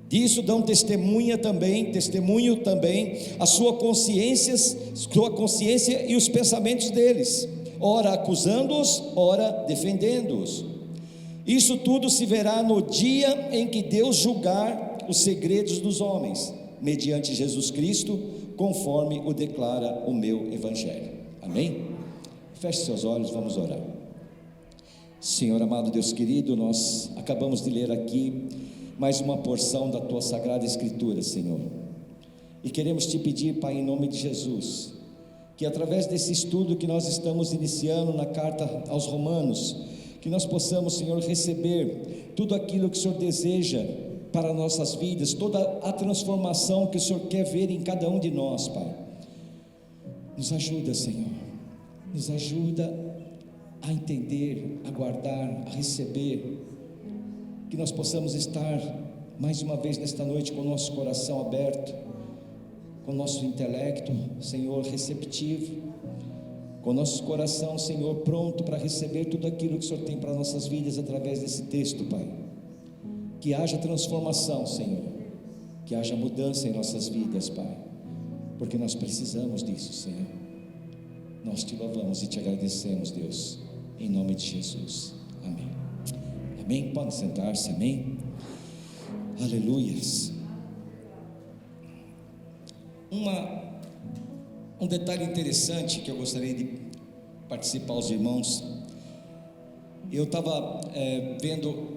Disso dão testemunho também a sua consciência e os pensamentos deles, ora acusando-os, ora defendendo-os. Isso tudo se verá no dia em que Deus julgar os segredos dos homens, mediante Jesus Cristo, conforme o declara o meu Evangelho. Amém? Feche seus olhos, vamos orar. Senhor amado, Deus querido, nós acabamos de ler aqui mais uma porção da Tua Sagrada Escritura, Senhor, e queremos Te pedir, Pai, em nome de Jesus, que através desse estudo que nós estamos iniciando na carta aos Romanos, que nós possamos, Senhor, receber tudo aquilo que o Senhor deseja para nossas vidas, toda a transformação que o Senhor quer ver em cada um de nós, Pai. Nos ajuda, Senhor, nos ajuda a entender, a guardar, a receber, que nós possamos estar mais uma vez nesta noite com o nosso coração aberto, com o nosso intelecto, Senhor, receptivo, com o nosso coração, Senhor, pronto para receber tudo aquilo que o Senhor tem para nossas vidas através desse texto, Pai. Que haja transformação, Senhor, que haja mudança em nossas vidas, Pai, porque nós precisamos disso, Senhor. Nós te louvamos e te agradecemos, Deus, em nome de Jesus, amém. Amém, podem sentar-se, amém. Aleluias. Um detalhe interessante que eu gostaria de participar aos irmãos. Eu estava vendo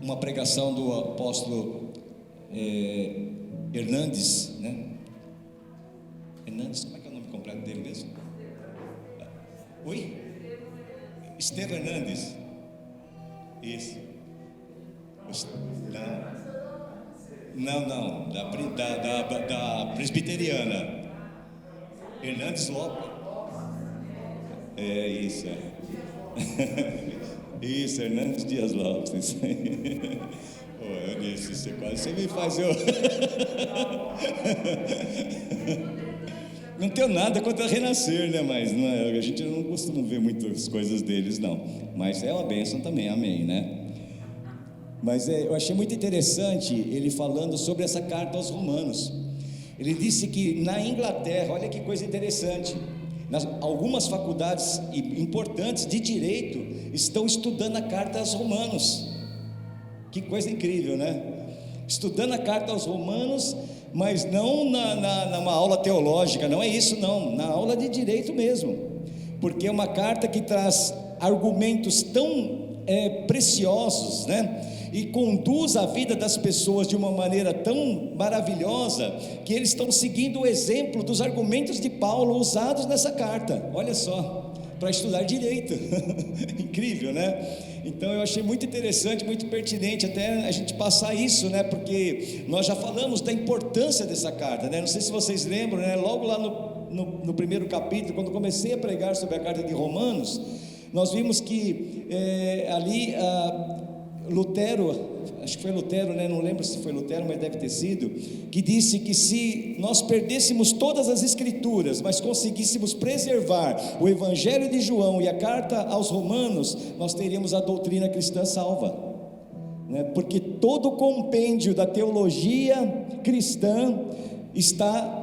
uma pregação do apóstolo Hernandes, né? Hernandes, como é que é o nome completo dele mesmo? Oi? Estevão Hernandes. Isso. Não, da presbiteriana. Hernandes Lopes. Isso. Isso, Hernandes Dias Lopes. Isso aí. Eu disse, você me faz eu. Não tenho nada contra renascer, né? Mas não é, a gente não costuma ver muitas coisas deles, não. Mas é uma bênção também, amém, né? Mas eu achei muito interessante ele falando sobre essa carta aos Romanos. Ele disse que na Inglaterra, olha que coisa interessante, algumas faculdades importantes de direito estão estudando a carta aos Romanos. Que coisa incrível, né? Estudando a carta aos Romanos, mas não numa aula teológica, não é isso não, na aula de direito mesmo, porque é uma carta que traz argumentos tão preciosos, né? E conduz a vida das pessoas de uma maneira tão maravilhosa, que eles estão seguindo o exemplo dos argumentos de Paulo usados nessa carta. Olha só, para estudar direito. Incrível, né? Então eu achei muito interessante, muito pertinente até a gente passar isso, né? Porque nós já falamos da importância dessa carta, né? Não sei se vocês lembram, né? Logo lá no primeiro capítulo, quando comecei a pregar sobre a carta de Romanos, nós vimos que ali Lutero, acho que foi Lutero, né? Não lembro se foi Lutero, mas deve ter sido, que disse que se nós perdêssemos todas as escrituras, mas conseguíssemos preservar o Evangelho de João e a carta aos Romanos, nós teríamos a doutrina cristã salva, né? Porque todo o compêndio da teologia cristã está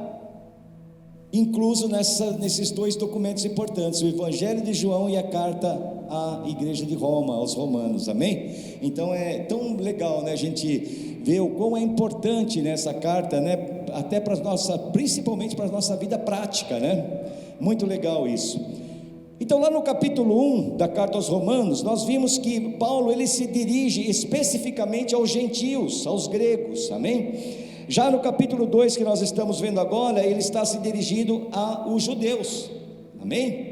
incluso nesses dois documentos importantes, o Evangelho de João e a carta à igreja de Roma, aos romanos, amém? Então é tão legal, né, a gente ver o quão é importante nessa carta, né, até principalmente para a nossa vida prática, né? Muito legal isso. Então lá no capítulo 1 da carta aos Romanos, nós vimos que Paulo ele se dirige especificamente aos gentios, aos gregos, amém? Já no capítulo 2 que nós estamos vendo agora, ele está se dirigindo aos judeus, amém?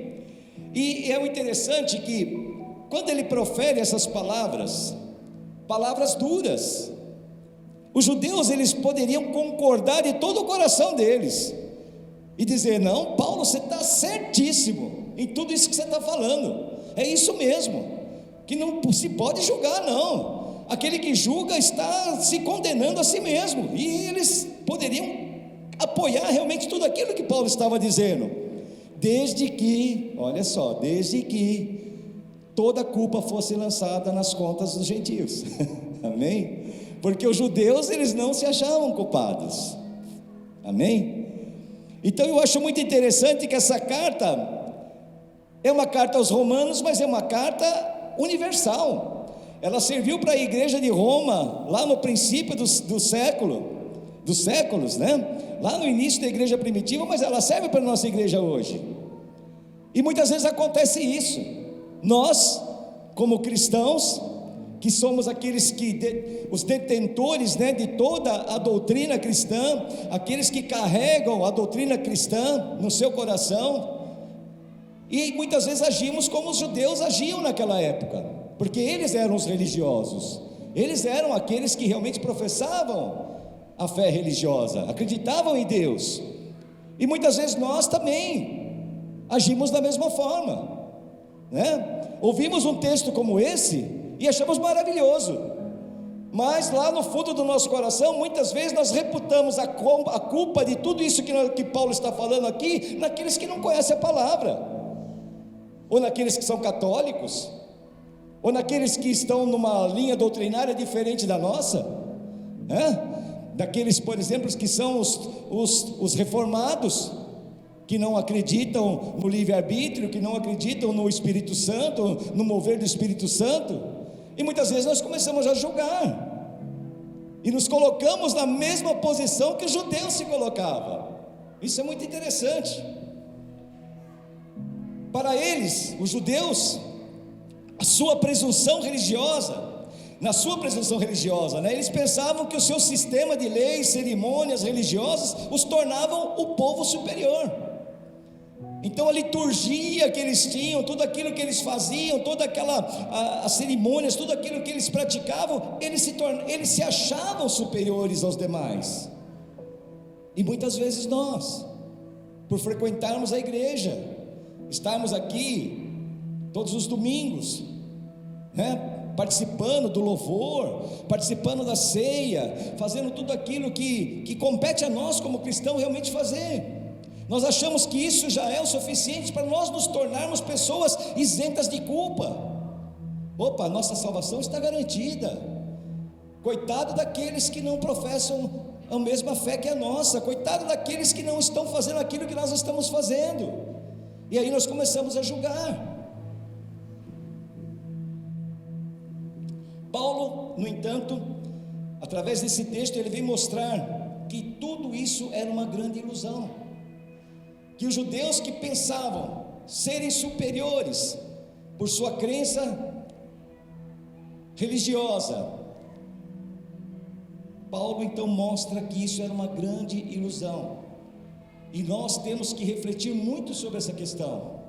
E é o interessante que quando ele profere essas palavras duras, os judeus eles poderiam concordar de todo o coração deles e dizer: não, Paulo, você está certíssimo em tudo isso que você está falando, é isso mesmo, que não se pode julgar, não. Aquele que julga está se condenando a si mesmo. E eles poderiam apoiar realmente tudo aquilo que Paulo estava dizendo, desde que, olha só, desde que toda a culpa fosse lançada nas contas dos gentios. Amém? Porque os judeus eles não se achavam culpados. Amém? Então eu acho muito interessante que essa carta é uma carta aos romanos, mas é uma carta universal. Ela serviu para a igreja de Roma lá no princípio dos séculos, né? Lá no início da igreja primitiva, mas ela serve para a nossa igreja hoje. E muitas vezes acontece isso. Nós, como cristãos, que somos aqueles os detentores, né, de toda a doutrina cristã, aqueles que carregam a doutrina cristã no seu coração, e muitas vezes agimos como os judeus agiam naquela época, porque eles eram os religiosos, Eles eram aqueles que realmente professavam a fé religiosa, acreditavam em Deus. E muitas vezes nós também agimos da mesma forma, né? Ouvimos um texto como esse e achamos maravilhoso, mas lá no fundo do nosso coração, muitas vezes nós reputamos a culpa de tudo isso que Paulo está falando aqui, naqueles que não conhecem a palavra, ou naqueles que são católicos, ou naqueles que estão numa linha doutrinária diferente da nossa, né? Daqueles, por exemplo, que são os reformados, que não acreditam no livre-arbítrio, que não acreditam no Espírito Santo, no mover do Espírito Santo, e muitas vezes nós começamos a julgar, e nos colocamos na mesma posição que os judeus se colocavam. Isso é muito interessante. Para eles, os judeus, a sua presunção religiosa, na sua presunção religiosa, né, eles pensavam que o seu sistema de leis, cerimônias religiosas os tornavam o povo superior. Então a liturgia que eles tinham, tudo aquilo que eles faziam, toda as cerimônias, tudo aquilo que eles praticavam, eles se achavam superiores aos demais. E muitas vezes nós, por frequentarmos a igreja, estarmos aqui todos os domingos, né, participando do louvor, participando da ceia, fazendo tudo aquilo que compete a nós como cristãos realmente fazer, nós achamos que isso já é o suficiente para nós nos tornarmos pessoas isentas de culpa. Opa, nossa salvação está garantida. Coitado daqueles que não professam a mesma fé que a nossa, coitado daqueles que não estão fazendo aquilo que nós estamos fazendo, e aí nós começamos a julgar. Paulo, no entanto, através desse texto, ele vem mostrar que tudo isso era uma grande ilusão, que os judeus que pensavam serem superiores por sua crença religiosa, Paulo então mostra que isso era uma grande ilusão, e nós temos que refletir muito sobre essa questão,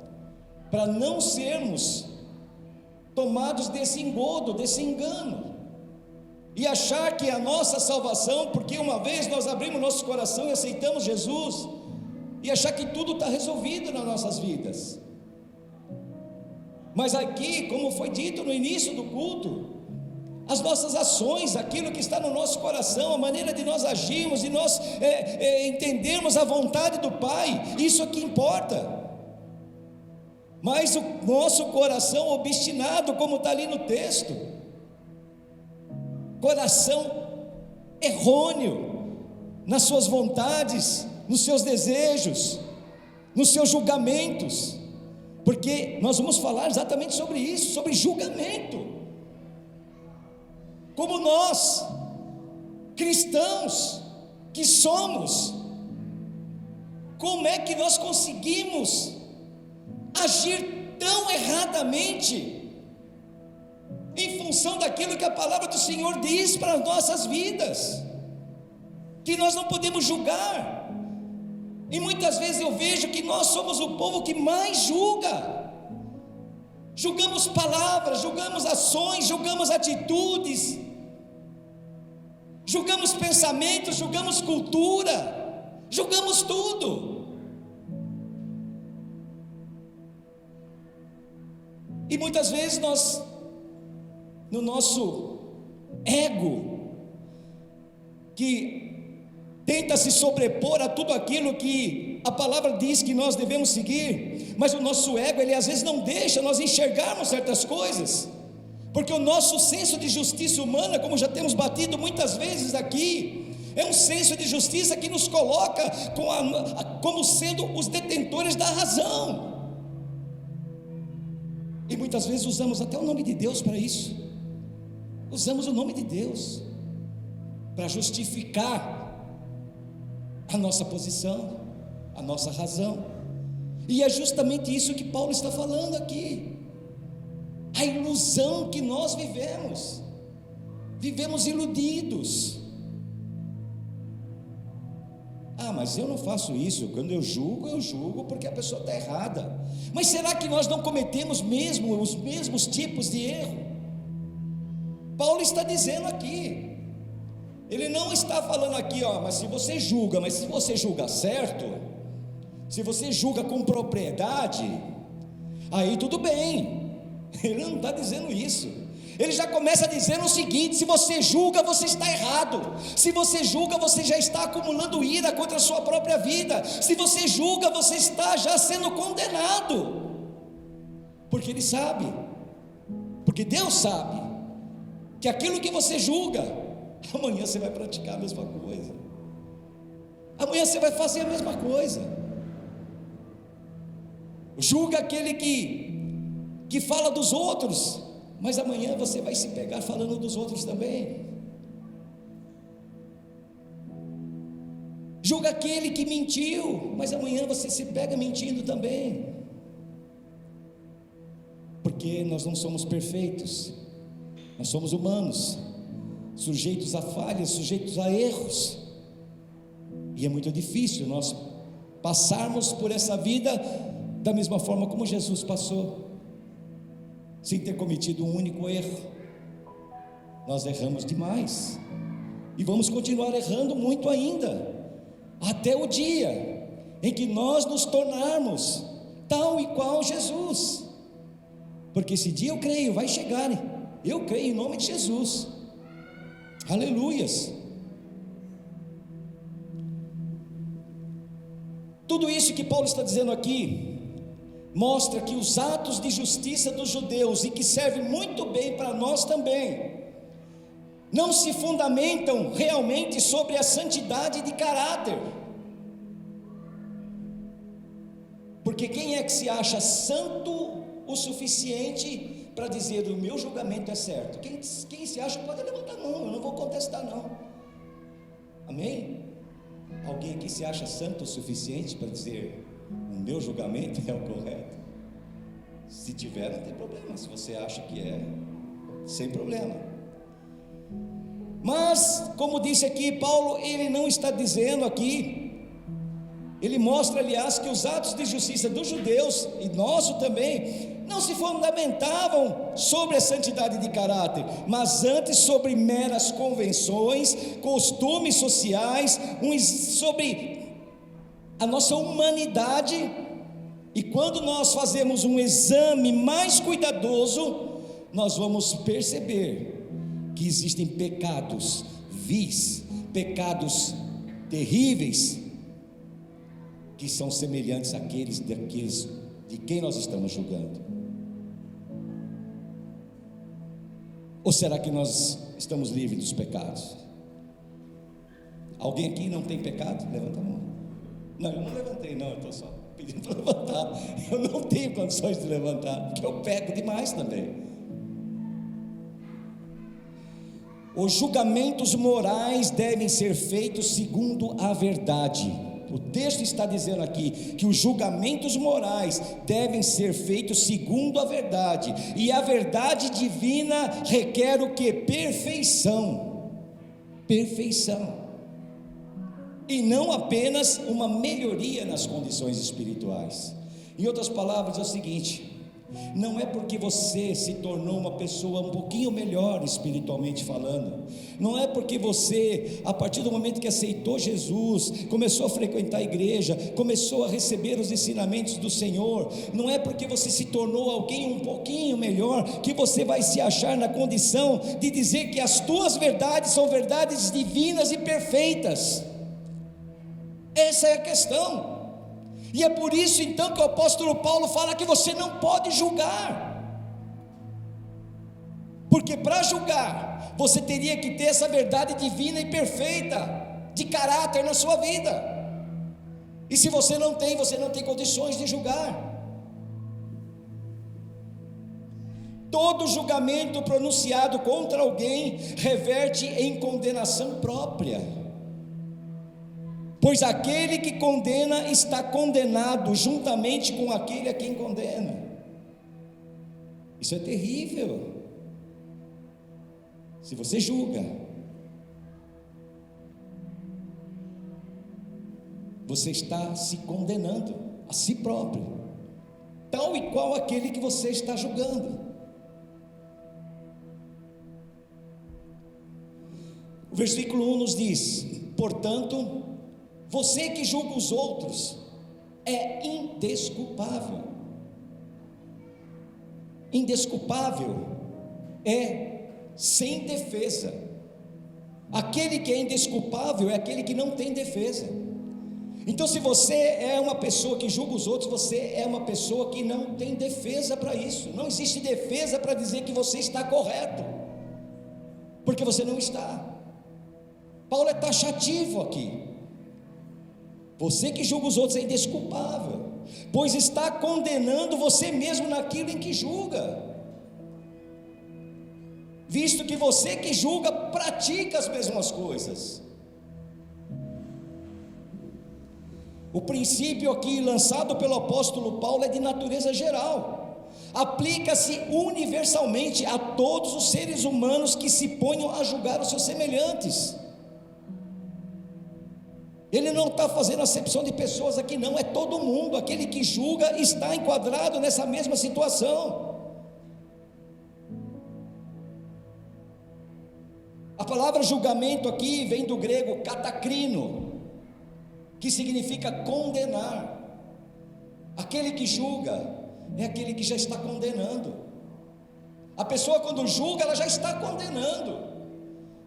para não sermos tomados desse engodo, desse engano, e achar que a nossa salvação, porque uma vez nós abrimos nosso coração e aceitamos Jesus, e achar que tudo está resolvido nas nossas vidas. Mas aqui, como foi dito no início do culto, as nossas ações, aquilo que está no nosso coração, a maneira de nós agirmos, de nós entendermos a vontade do Pai, isso é que importa. Mas o nosso coração obstinado, como está ali no texto, coração errôneo nas suas vontades, nos seus desejos, nos seus julgamentos, porque nós vamos falar exatamente sobre isso, sobre julgamento. Como nós, cristãos que somos, como é que nós conseguimos agir tão erradamente em função daquilo que a palavra do Senhor diz para as nossas vidas, que nós não podemos julgar? E muitas vezes eu vejo que nós somos o povo que mais julga. Julgamos palavras, julgamos ações, julgamos atitudes, julgamos pensamentos, julgamos cultura, julgamos tudo. E muitas vezes nós, no nosso ego, que tenta se sobrepor a tudo aquilo que a palavra diz que nós devemos seguir, mas o nosso ego, ele às vezes não deixa nós enxergarmos certas coisas, porque o nosso senso de justiça humana, como já temos batido muitas vezes aqui, é um senso de justiça que nos coloca como sendo os detentores da razão, e muitas vezes usamos até o nome de Deus para isso, usamos o nome de Deus para justificar a nossa posição, a nossa razão, e é justamente isso que Paulo está falando aqui, a ilusão que nós vivemos iludidos. Mas eu não faço isso, quando eu julgo porque a pessoa está errada. Mas será que nós não cometemos mesmo os mesmos tipos de erro? Paulo está dizendo aqui. Ele não está falando aqui, mas se você julga, mas se você julga certo, se você julga com propriedade, aí tudo bem. Ele não está dizendo isso. Ele já começa dizendo o seguinte: se você julga, você está errado. Se você julga, você já está acumulando ira contra a sua própria vida. Se você julga, você está já sendo condenado. Porque Ele sabe, porque Deus sabe, que aquilo que você julga, amanhã você vai praticar a mesma coisa. Amanhã você vai fazer a mesma coisa. Julga aquele que fala dos outros, mas amanhã você vai se pegar falando dos outros também. Julga aquele que mentiu, mas amanhã você se pega mentindo também. Porque nós não somos perfeitos, nós somos humanos, sujeitos a falhas, sujeitos a erros, e é muito difícil nós passarmos por essa vida da mesma forma como Jesus passou, sem ter cometido um único erro. Nós erramos demais, e vamos continuar errando muito ainda, até o dia em que nós nos tornarmos tal e qual Jesus, porque esse dia eu creio, vai chegar, hein? Eu creio em nome de Jesus. Aleluias. Tudo isso que Paulo está dizendo aqui mostra que os atos de justiça dos judeus, e que serve muito bem para nós também, não se fundamentam realmente sobre a santidade de caráter. Porque quem é que se acha santo o suficiente para dizer: o meu julgamento é certo? Quem se acha pode levantar a mão, eu não vou contestar não. Amém? Alguém aqui se acha santo o suficiente para dizer: o meu julgamento é o correto? Se tiver, não tem problema. Se você acha que é, sem problema. Mas, como disse aqui, Paulo, ele não está dizendo aqui, ele mostra, aliás, que os atos de justiça dos judeus, e nosso também, não se fundamentavam sobre a santidade de caráter, mas antes sobre meras convenções, costumes sociais, sobre a nossa humanidade. E quando nós fazemos um exame mais cuidadoso, nós vamos perceber que existem pecados vis, pecados terríveis, que são semelhantes àqueles de quem nós estamos julgando. Ou será que nós estamos livres dos pecados? Alguém aqui não tem pecado? Levanta a mão. Não, eu não levantei não, eu estou só pedindo para levantar. Eu não tenho condições de levantar, porque eu peco demais também. Os julgamentos morais devem ser feitos segundo a verdade. O texto está dizendo aqui que os julgamentos morais devem ser feitos segundo a verdade, e a verdade divina requer o que? Perfeição. Perfeição. E não apenas uma melhoria nas condições espirituais. Em outras palavras, é o seguinte: não é porque você se tornou uma pessoa um pouquinho melhor espiritualmente falando, não é porque você, a partir do momento que aceitou Jesus, começou a frequentar a igreja, começou a receber os ensinamentos do Senhor, não é porque você se tornou alguém um pouquinho melhor, que você vai se achar na condição de dizer que as tuas verdades são verdades divinas e perfeitas. Essa é a questão. E é por isso então que o apóstolo Paulo fala que você não pode julgar, porque para julgar você teria que ter essa verdade divina e perfeita de caráter na sua vida, e se você não tem condições de julgar. Todo julgamento pronunciado contra alguém reverte em condenação própria, pois aquele que condena está condenado juntamente com aquele a quem condena. Isso é terrível. Se você julga, você está se condenando a si próprio, tal e qual aquele que você está julgando. O versículo 1 nos diz: portanto, você que julga os outros é indesculpável. Indesculpável é sem defesa. Aquele que é indesculpável é aquele que não tem defesa. Então, se você é uma pessoa que julga os outros, você é uma pessoa que não tem defesa para isso. Não existe defesa para dizer que você está correto, porque você não está. Paulo é taxativo aqui. Você que julga os outros é indesculpável, pois está condenando você mesmo naquilo em que julga, visto que você que julga pratica as mesmas coisas. O princípio aqui lançado pelo apóstolo Paulo é de natureza geral, aplica-se universalmente a todos os seres humanos que se ponham a julgar os seus semelhantes. Ele não está fazendo acepção de pessoas aqui, não, é todo mundo. Aquele que julga está enquadrado nessa mesma situação. A palavra julgamento aqui vem do grego katakrino, que significa condenar. Aquele que julga é aquele que já está condenando. A pessoa, quando julga, ela já está condenando.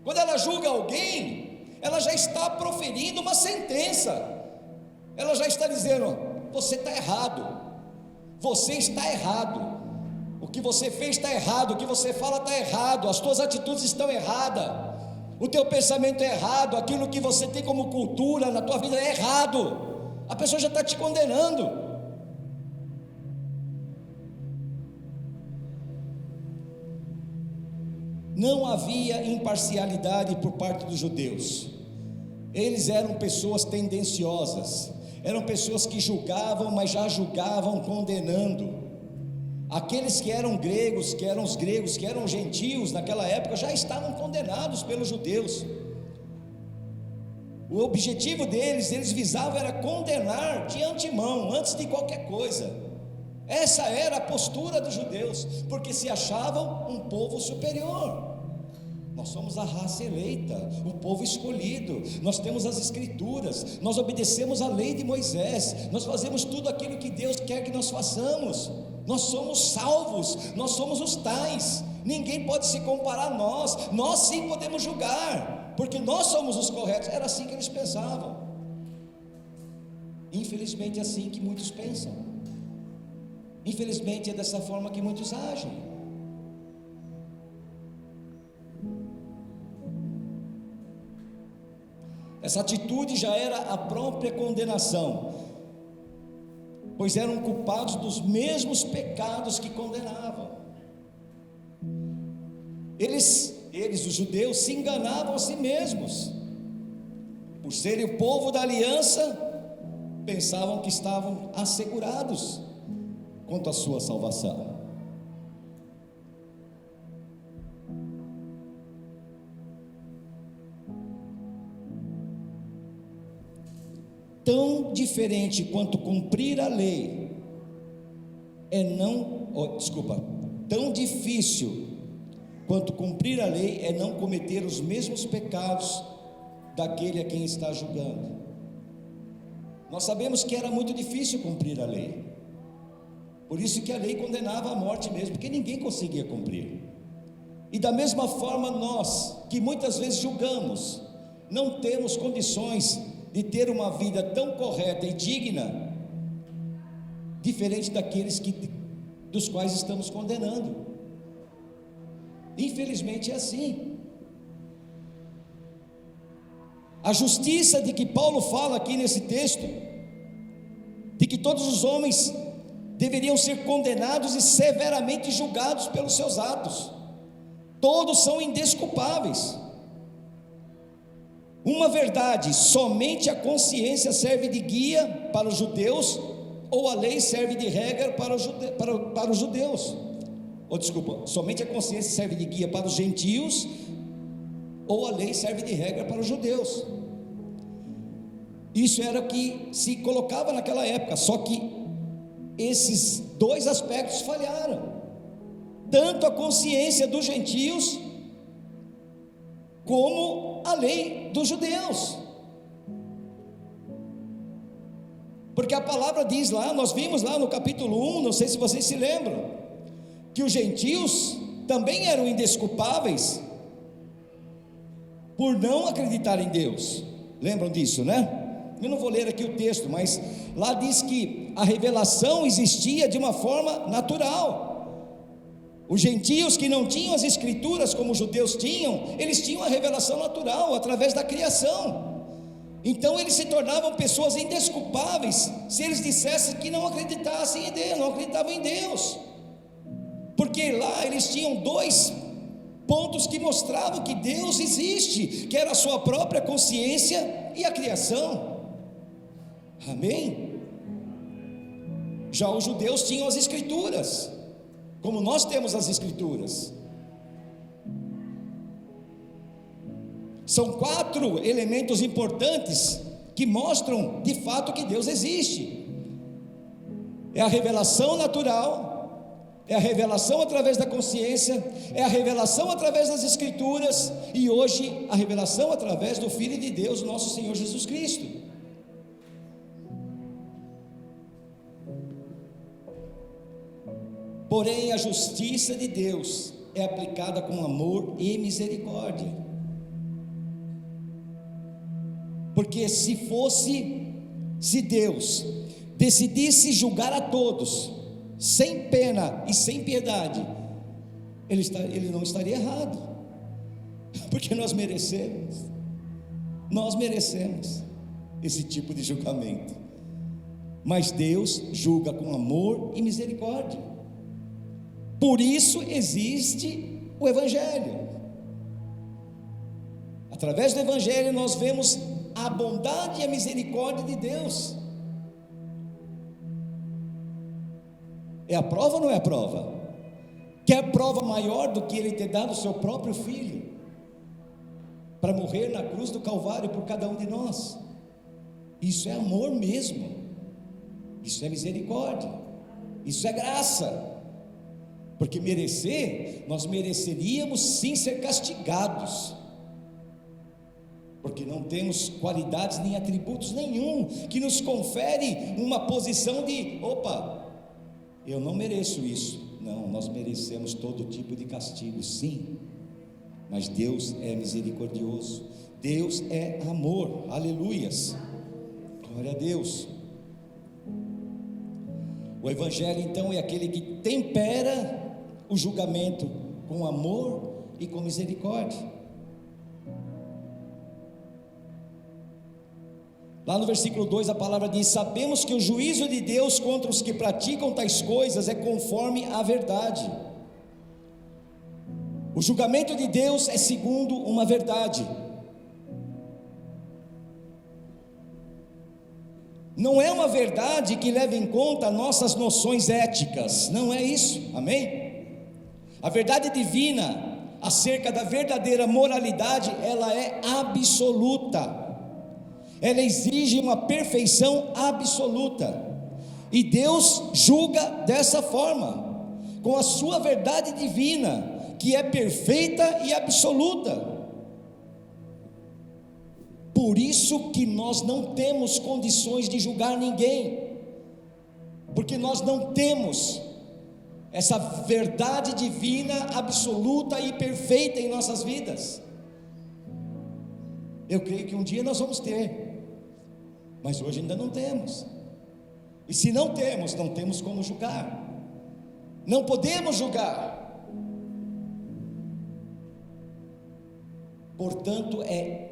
Quando ela julga alguém, ela já está proferindo uma sentença. Ela já está dizendo: você está errado, você está errado, o que você fez está errado, o que você fala está errado, as tuas atitudes estão erradas, o teu pensamento é errado, aquilo que você tem como cultura na tua vida é errado. A pessoa já está te condenando. Não havia imparcialidade por parte dos judeus. Eles eram pessoas tendenciosas, eram pessoas que julgavam, mas já julgavam condenando. Aqueles que eram gregos, que eram os gregos, que eram gentios naquela época, já estavam condenados pelos judeus. O objetivo deles, eles visavam era condenar de antemão, antes de qualquer coisa. Essa era a postura dos judeus, porque se achavam um povo superior. Nós somos a raça eleita, o povo escolhido, nós temos as escrituras, nós obedecemos a lei de Moisés, nós fazemos tudo aquilo que Deus quer que nós façamos, nós somos salvos, nós somos os tais, ninguém pode se comparar a nós sim podemos julgar, porque nós somos os corretos. Era assim que eles pensavam. Infelizmente é assim que muitos pensam, infelizmente é dessa forma que muitos agem. Essa atitude já era a própria condenação, pois eram culpados dos mesmos pecados que condenavam. Eles, os judeus, se enganavam a si mesmos. Por serem o povo da aliança, pensavam que estavam assegurados quanto à sua salvação. Tão diferente quanto cumprir a lei tão difícil quanto cumprir a lei é não cometer os mesmos pecados daquele a quem está julgando. Nós sabemos que era muito difícil cumprir a lei, por isso que a lei condenava à morte mesmo, porque ninguém conseguia cumprir. E da mesma forma nós, que muitas vezes julgamos, não temos condições de ter uma vida tão correta e digna, diferente daqueles dos quais estamos condenando. Infelizmente é assim. A justiça de que Paulo fala aqui nesse texto, de que todos os homens deveriam ser condenados e severamente julgados pelos seus atos, todos são indesculpáveis. Uma verdade: somente a consciência serve de guia para os judeus, ou a lei serve de regra para os judeus. Somente a consciência serve de guia para os gentios, ou a lei serve de regra para os judeus. Isso era o que se colocava naquela época, só que esses dois aspectos falharam. Tanto a consciência dos gentios como a lei dos judeus. Porque a palavra diz lá, nós vimos lá no capítulo 1, não sei se vocês se lembram, que os gentios também eram indesculpáveis por não acreditar em Deus. Lembram disso, né? Eu não vou ler aqui o texto, mas lá diz que a revelação existia de uma forma natural. Os gentios que não tinham as escrituras como os judeus tinham, eles tinham a revelação natural, através da criação. Então eles se tornavam pessoas indesculpáveis se eles dissessem que não acreditassem em Deus, não acreditavam em Deus, porque lá eles tinham dois pontos que mostravam que Deus existe, que era a sua própria consciência e a criação. Amém? Já os judeus tinham as escrituras, como nós temos as escrituras. São 4 elementos importantes que mostram de fato que Deus existe. É a revelação natural, é a revelação através da consciência, é a revelação através das escrituras, e hoje a revelação através do Filho de Deus, nosso Senhor Jesus Cristo. Porém, a justiça de Deus é aplicada com amor e misericórdia. Porque se Deus decidisse julgar a todos, sem pena e sem piedade, Ele não estaria errado, porque nós merecemos esse tipo de julgamento. Mas Deus julga com amor e misericórdia. Por isso existe o Evangelho. Através do Evangelho nós vemos a bondade e a misericórdia de Deus. É a prova ou não é a prova? Quer prova maior do que Ele ter dado o seu próprio Filho para morrer na cruz do Calvário por cada um de nós? Isso é amor mesmo, isso é misericórdia, isso é graça. Porque nós mereceríamos sim ser castigados, porque não temos qualidades nem atributos nenhum que nos confere uma posição de, eu não mereço isso. Não, nós merecemos todo tipo de castigo, sim, mas Deus é misericordioso, Deus é amor, aleluias, glória a Deus. O Evangelho então é aquele que tempera o julgamento com amor e com misericórdia. Lá no versículo 2 a palavra diz: sabemos que o juízo de Deus contra os que praticam tais coisas é conforme a verdade. O julgamento de Deus é segundo uma verdade. Não é uma verdade que leva em conta nossas noções éticas, não é isso, amém? A verdade divina acerca da verdadeira moralidade, ela é absoluta, ela exige uma perfeição absoluta, e Deus julga dessa forma, com a sua verdade divina, que é perfeita e absoluta. Por isso que nós não temos condições de julgar ninguém, porque nós não temos essa verdade divina absoluta e perfeita em nossas vidas. Eu creio que um dia nós vamos ter, mas hoje ainda não temos. E se não temos, não temos como julgar, não podemos julgar. Portanto, é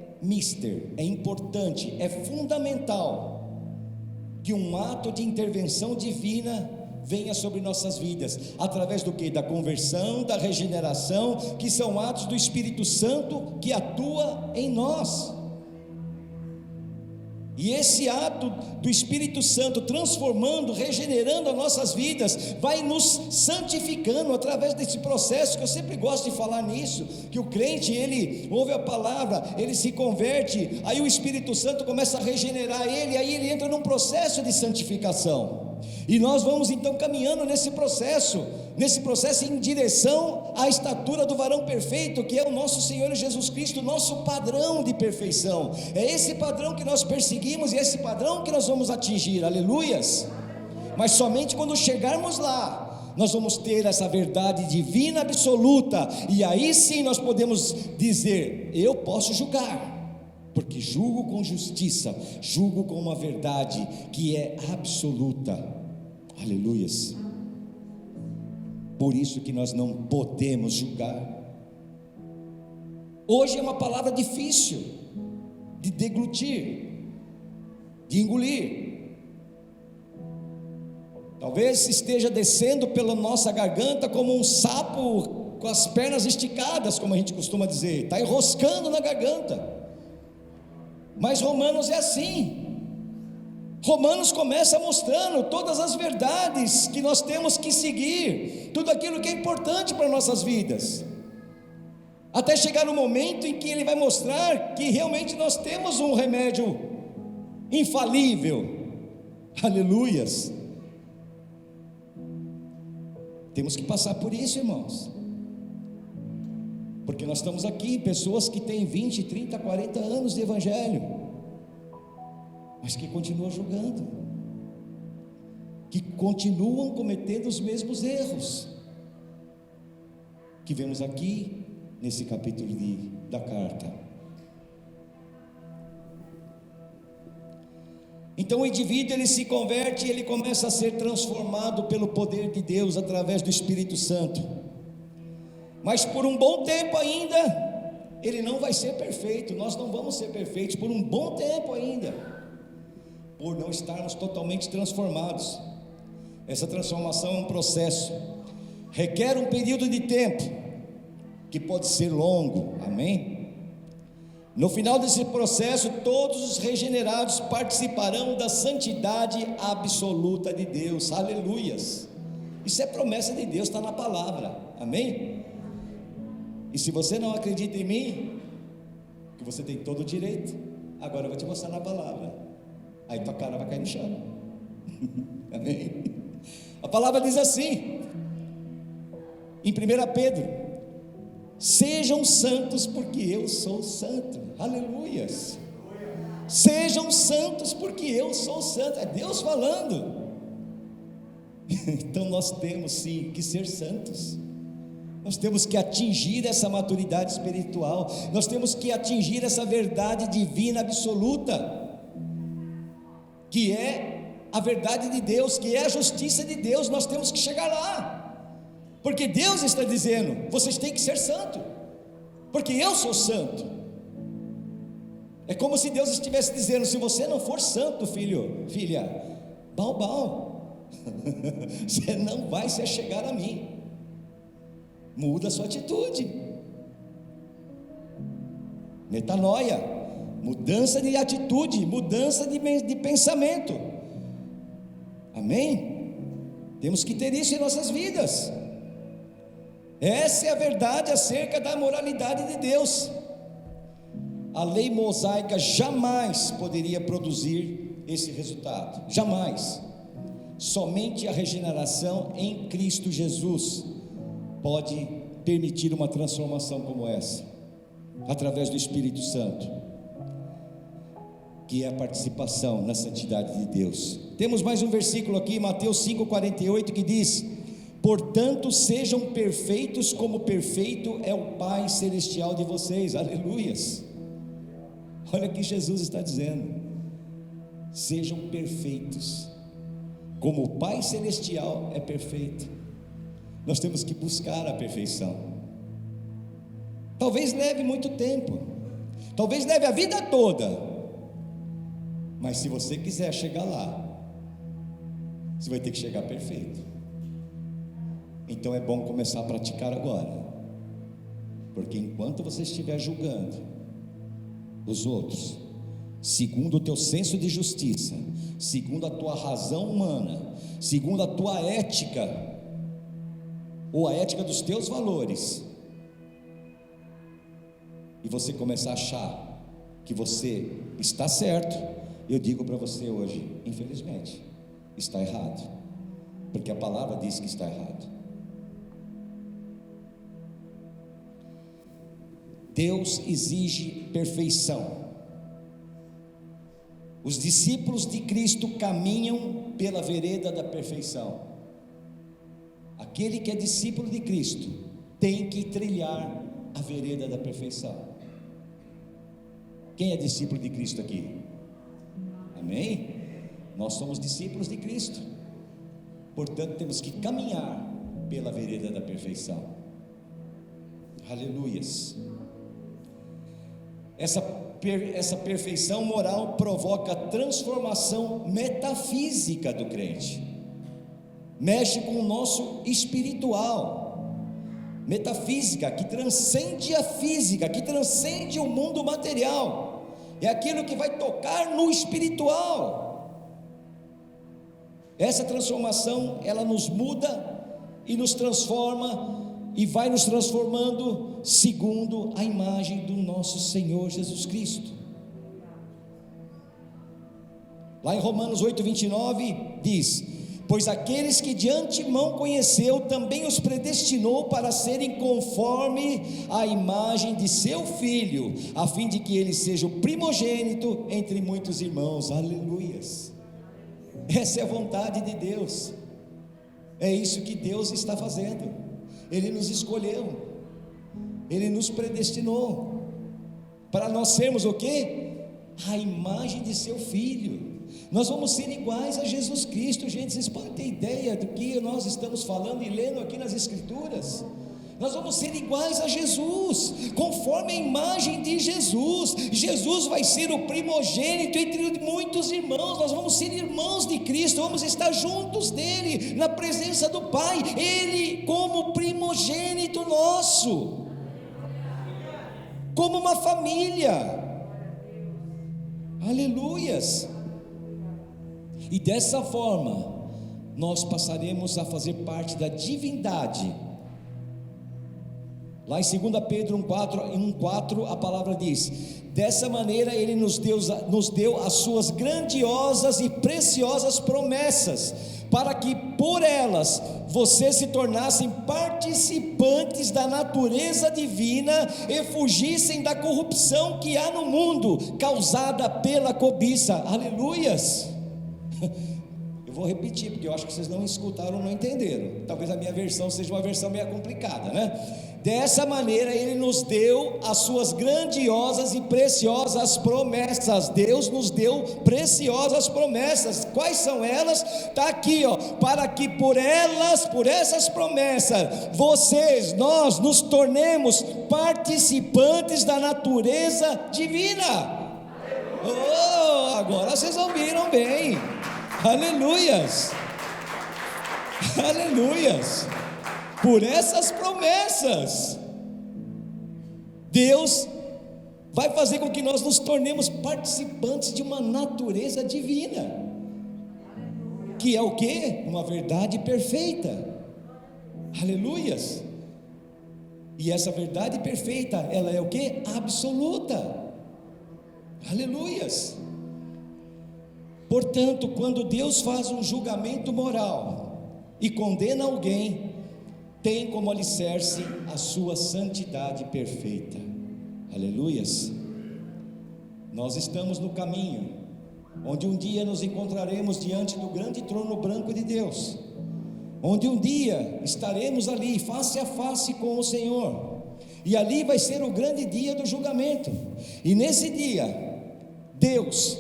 importante, é fundamental que um ato de intervenção divina venha sobre nossas vidas, através do que? Da conversão, da regeneração, que são atos do Espírito Santo que atua em nós. E esse ato do Espírito Santo transformando, regenerando as nossas vidas, vai nos santificando através desse processo, que eu sempre gosto de falar nisso, que o crente, ele ouve a palavra, ele se converte, aí o Espírito Santo começa a regenerar ele, aí ele entra num processo de santificação, e nós vamos então caminhando nesse processo, nesse processo em direção à estatura do varão perfeito, que é o nosso Senhor Jesus Cristo, nosso padrão de perfeição. É esse padrão que nós perseguimos e é esse padrão que nós vamos atingir, aleluias. Mas somente quando chegarmos lá, nós vamos ter essa verdade divina absoluta, e aí sim nós podemos dizer: eu posso julgar, porque julgo com justiça, julgo com uma verdade que é absoluta, aleluias. Por isso que nós não podemos julgar. Hoje é uma palavra difícil de deglutir, de engolir. Talvez esteja descendo pela nossa garganta como um sapo com as pernas esticadas, como a gente costuma dizer, está enroscando na garganta. Mas Romanos é assim. Romanos começa mostrando todas as verdades que nós temos que seguir, tudo aquilo que é importante para nossas vidas, até chegar no momento em que ele vai mostrar que realmente nós temos um remédio infalível, aleluias. Temos que passar por isso, irmãos, porque nós estamos aqui, pessoas que têm 20, 30, 40 anos de evangelho, mas que continuam julgando, que continuam cometendo os mesmos erros que vemos aqui nesse capítulo da carta. Então o indivíduo, ele se converte e ele começa a ser transformado pelo poder de Deus através do Espírito Santo, mas por um bom tempo ainda ele não vai ser perfeito. Nós não vamos ser perfeitos por um bom tempo ainda, por não estarmos totalmente transformados. Essa transformação é um processo, requer um período de tempo, que pode ser longo, amém? No final desse processo, todos os regenerados participarão da santidade absoluta de Deus, aleluias. Isso é promessa de Deus, está na palavra, amém? E se você não acredita em mim, que você tem todo o direito, agora eu vou te mostrar na palavra, aí tua cara vai cair no chão. Amém? A palavra diz assim, em 1 Pedro: sejam santos porque eu sou santo, aleluias. Sejam santos porque eu sou santo, é Deus falando. Então nós temos sim que ser santos, nós temos que atingir essa maturidade espiritual, nós temos que atingir essa verdade divina absoluta, que é a verdade de Deus, que é a justiça de Deus. Nós temos que chegar lá, porque Deus está dizendo: vocês têm que ser santo, porque eu sou santo. É como se Deus estivesse dizendo: se você não for santo, filho, filha, bau, você não vai se achegar a mim. Muda a sua atitude, metanoia, mudança de atitude, mudança de pensamento, amém? Temos que ter isso em nossas vidas. Essa é a verdade acerca da moralidade de Deus. A lei mosaica jamais poderia produzir esse resultado, jamais. Somente a regeneração em Cristo Jesus pode permitir uma transformação como essa, através do Espírito Santo, que é a participação na santidade de Deus. Temos mais um versículo aqui, Mateus 5,48, que diz: portanto sejam perfeitos como perfeito é o Pai Celestial de vocês, aleluias. Olha o que Jesus está dizendo: sejam perfeitos como o Pai Celestial é perfeito. Nós temos que buscar a perfeição. Talvez leve muito tempo, talvez leve a vida toda, mas se você quiser chegar lá, você vai ter que chegar perfeito. Então é bom começar a praticar agora, porque enquanto você estiver julgando os outros segundo o teu senso de justiça, segundo a tua razão humana, segundo a tua ética, ou a ética dos teus valores, e você começar a achar que você está certo, eu digo para você hoje, infelizmente, está errado, porque a palavra diz que está errado. Deus exige perfeição. Os discípulos de Cristo caminham pela vereda da perfeição. Aquele que é discípulo de Cristo tem que trilhar a vereda da perfeição. Quem é discípulo de Cristo aqui? Amém? Nós somos discípulos de Cristo, portanto temos que caminhar pela vereda da perfeição. Aleluias. Essa perfeição moral provoca transformação metafísica do crente, mexe com o nosso espiritual, metafísica, que transcende a física, que transcende o mundo material, é aquilo que vai tocar no espiritual. Essa transformação, ela nos muda e nos transforma, e vai nos transformando segundo a imagem do nosso Senhor Jesus Cristo. Lá em Romanos 8:29 diz: pois aqueles que de antemão conheceu, também os predestinou para serem conforme a imagem de seu Filho, a fim de que ele seja o primogênito entre muitos irmãos. Aleluias. Essa é a vontade de Deus, é isso que Deus está fazendo. Ele nos escolheu, Ele nos predestinou, para nós sermos o quê? A imagem de seu Filho. Nós vamos ser iguais a Jesus Cristo, gente. Vocês podem ter ideia do que nós estamos falando e lendo aqui nas Escrituras? Nós vamos ser iguais a Jesus, conforme a imagem de Jesus. Jesus vai ser o primogênito entre muitos irmãos. Nós vamos ser irmãos de Cristo, vamos estar juntos dele, na presença do Pai, ele como primogênito nosso, como uma família. Aleluias. E dessa forma nós passaremos a fazer parte da divindade. Lá em 2 Pedro 1,4 a palavra diz: dessa maneira ele nos deu as suas grandiosas e preciosas promessas, para que por elas vocês se tornassem participantes da natureza divina e fugissem da corrupção que há no mundo, causada pela cobiça. Aleluias. Eu vou repetir, porque eu acho que vocês não escutaram, não entenderam. Talvez a minha versão seja uma versão meio complicada, né? Dessa maneira ele nos deu as suas grandiosas e preciosas promessas. Deus nos deu preciosas promessas. Quais são elas? Está aqui, ó. Para que por essas promessas, nós nos tornemos participantes da natureza divina. Oh, agora vocês ouviram bem. Aleluias. Aleluias. Por essas promessas, Deus vai fazer com que nós nos tornemos participantes de uma natureza divina, que é o quê? Uma verdade perfeita. Aleluias. E essa verdade perfeita, ela é o quê? Absoluta. Aleluias. Portanto, quando Deus faz um julgamento moral e condena alguém, tem como alicerce a sua santidade perfeita. Aleluias. Nós estamos no caminho, onde um dia nos encontraremos diante do grande trono branco de Deus, onde um dia estaremos ali face a face com o Senhor, e ali vai ser o grande dia do julgamento. E nesse dia, Deus,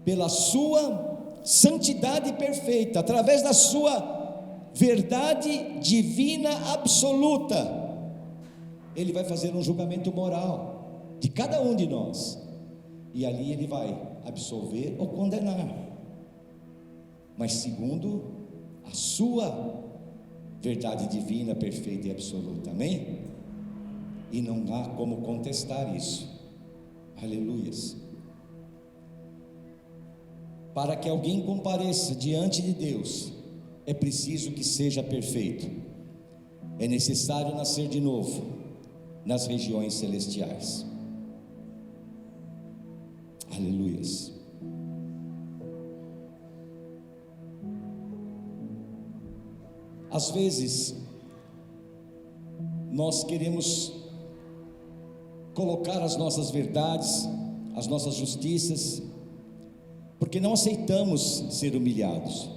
pela sua santidade perfeita, através da sua verdade divina absoluta, Ele vai fazer um julgamento moral de cada um de nós, e ali Ele vai absolver ou condenar, mas segundo a sua verdade divina, perfeita e absoluta. Amém? E não há como contestar isso. Aleluias. Para que alguém compareça diante de Deus, é preciso que seja perfeito. É necessário nascer de novo nas regiões celestiais. Aleluias. Às vezes nós queremos colocar as nossas verdades, as nossas justiças, porque não aceitamos ser humilhados.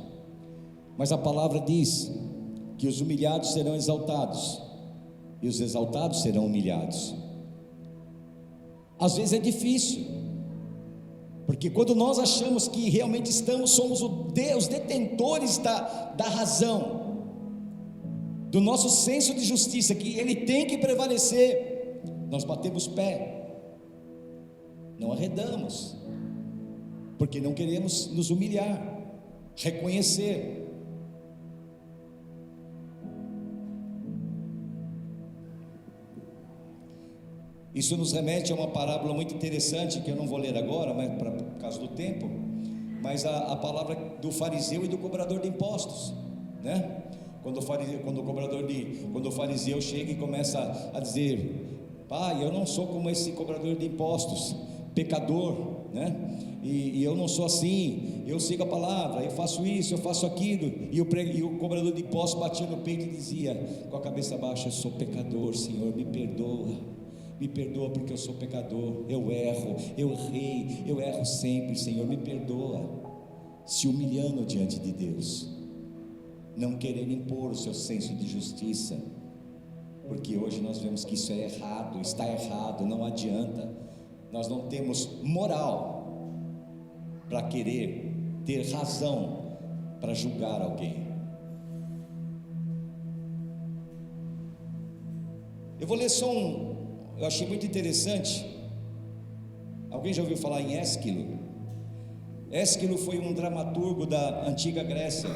Mas a palavra diz que os humilhados serão exaltados e os exaltados serão humilhados. Às vezes é difícil, porque quando nós achamos que realmente somos os detentores da razão, do nosso senso de justiça, que ele tem que prevalecer, nós batemos pé, não arredamos, porque não queremos nos humilhar, reconhecer. Isso nos remete a uma parábola muito interessante, que eu não vou ler agora, mas por causa do tempo, mas a palavra do fariseu e do cobrador de impostos, né? Quando o fariseu chega e começa a dizer: pai, eu não sou como esse cobrador de impostos, pecador, né? E eu não sou assim, eu sigo a palavra, eu faço isso, eu faço aquilo. E o cobrador de impostos batia no peito e dizia, com a cabeça baixa: eu sou pecador, Senhor, me perdoa. Me perdoa porque eu sou pecador, eu erro, eu errei, eu erro sempre, Senhor, me perdoa. Se humilhando diante de Deus, não querendo impor o seu senso de justiça, porque hoje nós vemos que isso é errado, está errado, não adianta. Nós não temos moral para querer ter razão para julgar alguém. Eu vou ler só eu achei muito interessante. Alguém já ouviu falar em Ésquilo? Ésquilo foi um dramaturgo da antiga Grécia,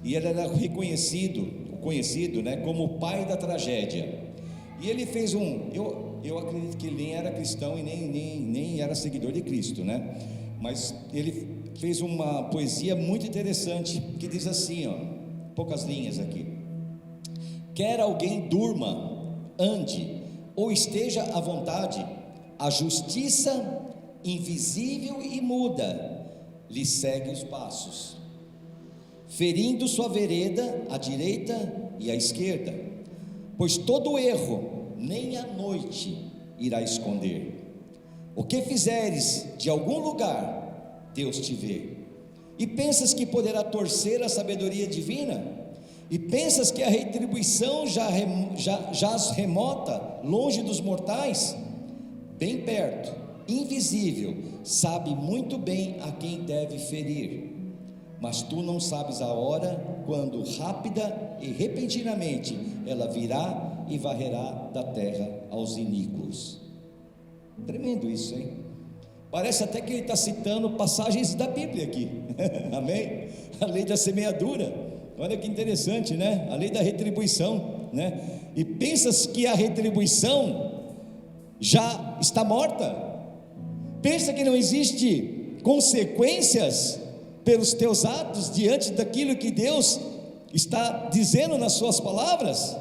e ele era conhecido, né, como o pai da tragédia. E ele fez eu acredito que ele nem era cristão e nem era seguidor de Cristo, né? Mas ele fez uma poesia muito interessante, que diz assim, poucas linhas aqui: quer alguém durma, ande, ou esteja à vontade, a justiça invisível e muda lhe segue os passos, ferindo sua vereda à direita e à esquerda, pois todo erro nem à noite irá esconder. O que fizeres de algum lugar, Deus te vê. E pensas que poderá torcer a sabedoria divina? E pensas que a retribuição jaz remota, longe dos mortais? Bem perto, invisível, sabe muito bem a quem deve ferir. Mas tu não sabes a hora, quando rápida e repentinamente ela virá e varrerá da terra aos iníquos. Tremendo isso, hein? Parece até que ele está citando passagens da Bíblia aqui. Amém? A lei da semeadura. Olha que interessante, né? A lei da retribuição, né? E pensas que a retribuição já está morta? Pensa que não existe consequências pelos teus atos diante daquilo que Deus está dizendo nas suas palavras?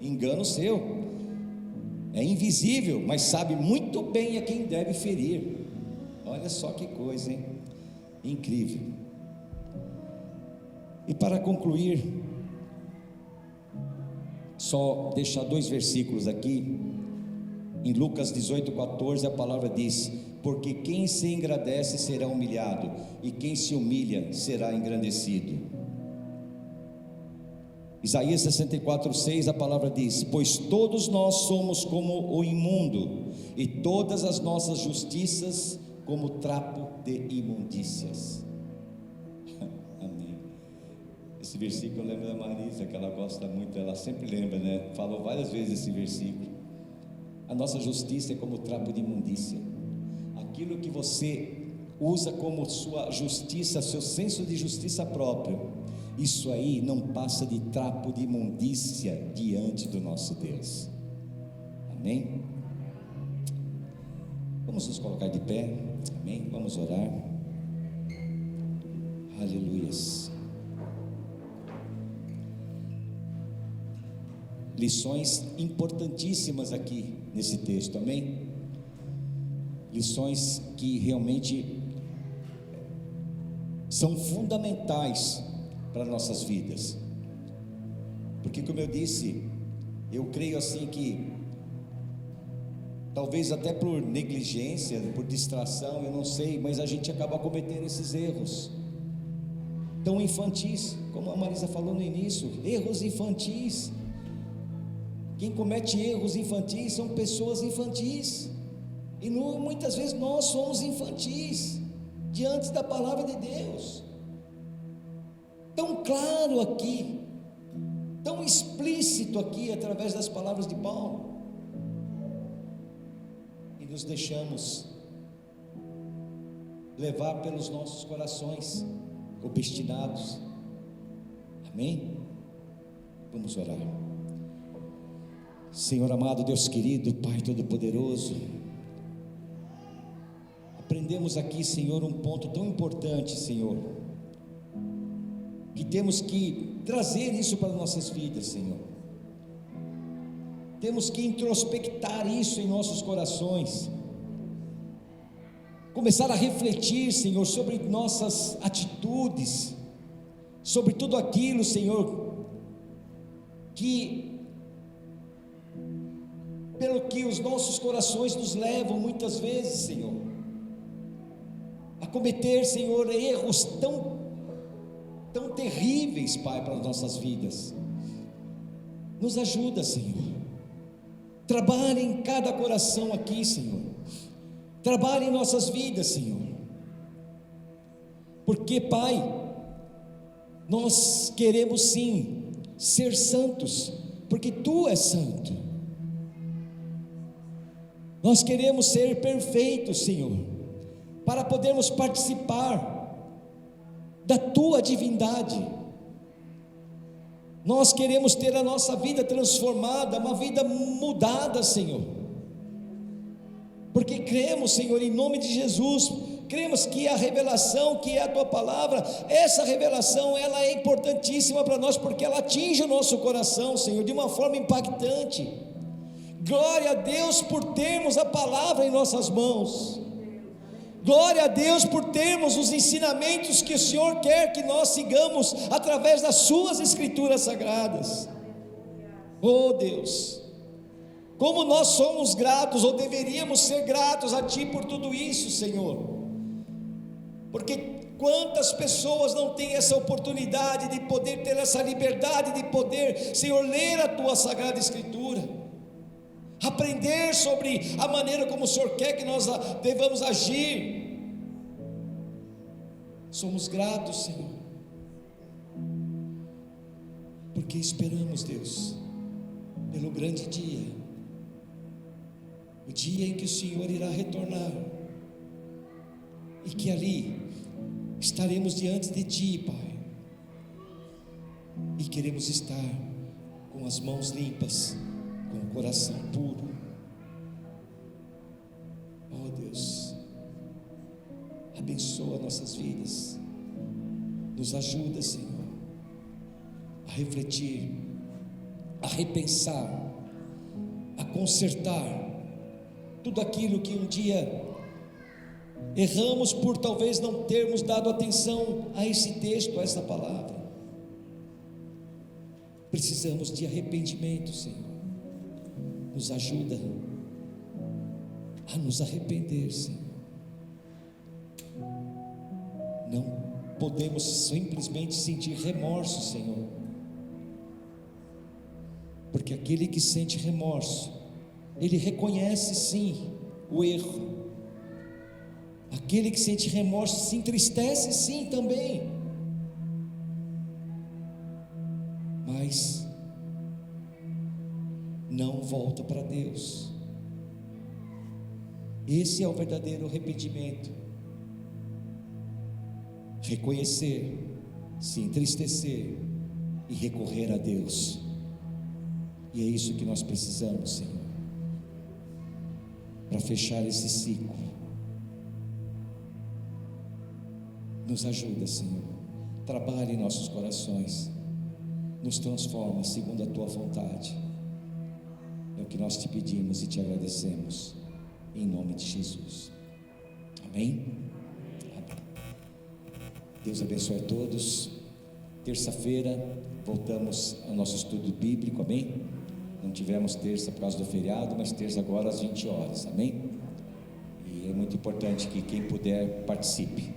Engano seu. É invisível, mas sabe muito bem a quem deve ferir. Olha só que coisa, hein? Incrível. E para concluir, só deixar 2 versículos aqui. Em Lucas 18:14 a palavra diz: porque quem se engrandece será humilhado, e quem se humilha será engrandecido. Isaías 64:6 a palavra diz: pois todos nós somos como o imundo, e todas as nossas justiças como trapo de imundícias. Amém. Esse versículo eu lembro da Marisa, que ela gosta muito, ela sempre lembra, né? Falou várias vezes esse versículo. A nossa justiça é como trapo de imundícia. Aquilo que você usa como sua justiça, seu senso de justiça próprio, isso aí não passa de trapo de imundícia diante do nosso Deus. Amém? Vamos nos colocar de pé. Amém? Vamos orar. Aleluias. Lições importantíssimas aqui nesse texto, amém? Lições que realmente são fundamentais para nossas vidas, porque, como eu disse, eu creio assim que talvez até por negligência, por distração, eu não sei, mas a gente acaba cometendo esses erros tão infantis, como a Marisa falou no início, erros infantis. Quem comete erros infantis são pessoas infantis, e muitas vezes nós somos infantis diante da palavra de Deus, tão claro aqui, tão explícito aqui, através das palavras de Paulo, e nos deixamos levar pelos nossos corações obstinados. Amém? Vamos orar. Senhor amado, Deus querido, Pai Todo-Poderoso, aprendemos aqui, Senhor, um ponto tão importante, Senhor, que temos que trazer isso para nossas vidas, Senhor. Temos que introspectar isso em nossos corações, começar a refletir, Senhor, sobre nossas atitudes, sobre tudo aquilo, Senhor, pelo que os nossos corações nos levam muitas vezes, Senhor, a cometer, Senhor, erros tão terríveis, Pai, para as nossas vidas. Nos ajuda, Senhor. Trabalhe em cada coração aqui, Senhor. Trabalhe em nossas vidas, Senhor. Porque, Pai, nós queremos sim ser santos, porque Tu és santo. Nós queremos ser perfeitos, Senhor, para podermos participar da Tua divindade. Nós queremos ter a nossa vida transformada, uma vida mudada, Senhor, porque cremos, Senhor, em nome de Jesus, cremos que a revelação, que é a Tua palavra, essa revelação, ela é importantíssima para nós, porque ela atinge o nosso coração, Senhor, de uma forma impactante. Glória a Deus por termos a palavra em nossas mãos. Glória a Deus por termos os ensinamentos que o Senhor quer que nós sigamos através das Suas Escrituras Sagradas. Oh Deus, como nós somos gratos, ou deveríamos ser gratos a Ti por tudo isso, Senhor, porque quantas pessoas não têm essa oportunidade de poder ter essa liberdade de poder, Senhor, ler a Tua Sagrada Escritura, aprender sobre a maneira como o Senhor quer que nós devamos agir. Somos gratos, Senhor, porque esperamos, Deus, pelo grande dia, o dia em que o Senhor irá retornar, e que ali estaremos diante de Ti, Pai, e queremos estar com as mãos limpas, com o coração puro. Oh Deus, abençoa nossas vidas, nos ajuda, Senhor, a refletir, a repensar, a consertar tudo aquilo que um dia erramos por talvez não termos dado atenção a esse texto, a essa palavra. Precisamos de arrependimento, Senhor. Nos ajuda a nos arrepender, Senhor. Não podemos simplesmente sentir remorso, Senhor, porque aquele que sente remorso, ele reconhece sim o erro. Aquele que sente remorso se entristece sim também, mas não volta para Deus. Esse é o verdadeiro arrependimento. Reconhecer, se entristecer e recorrer a Deus. E é isso que nós precisamos, Senhor, para fechar esse ciclo. Nos ajuda, Senhor, trabalhe em nossos corações, nos transforma segundo a Tua vontade. É o que nós te pedimos e te agradecemos, em nome de Jesus. Amém? Amém. Deus abençoe a todos. Terça-feira voltamos ao nosso estudo bíblico, amém? Não tivemos terça por causa do feriado, mas terça agora às 20 horas, amém? E é muito importante que quem puder participe.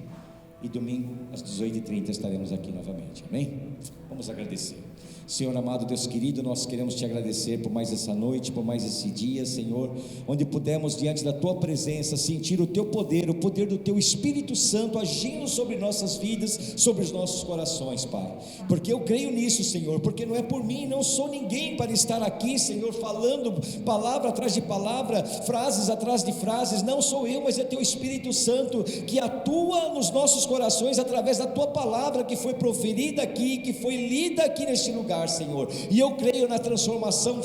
E domingo às 18h30 estaremos aqui novamente, amém? Vamos agradecer. Senhor amado, Deus querido, nós queremos te agradecer por mais essa noite, por mais esse dia, Senhor, onde pudemos diante da tua presença sentir o teu poder, o poder do teu Espírito Santo agindo sobre nossas vidas, sobre os nossos corações, Pai, porque eu creio nisso, Senhor, porque não é por mim, não sou ninguém para estar aqui, Senhor, falando palavra atrás de palavra, frases atrás de frases, não sou eu, mas é teu Espírito Santo que atua nos nossos corações através da tua palavra que foi proferida aqui, que foi lida aqui neste lugar, Senhor, e eu creio na transformação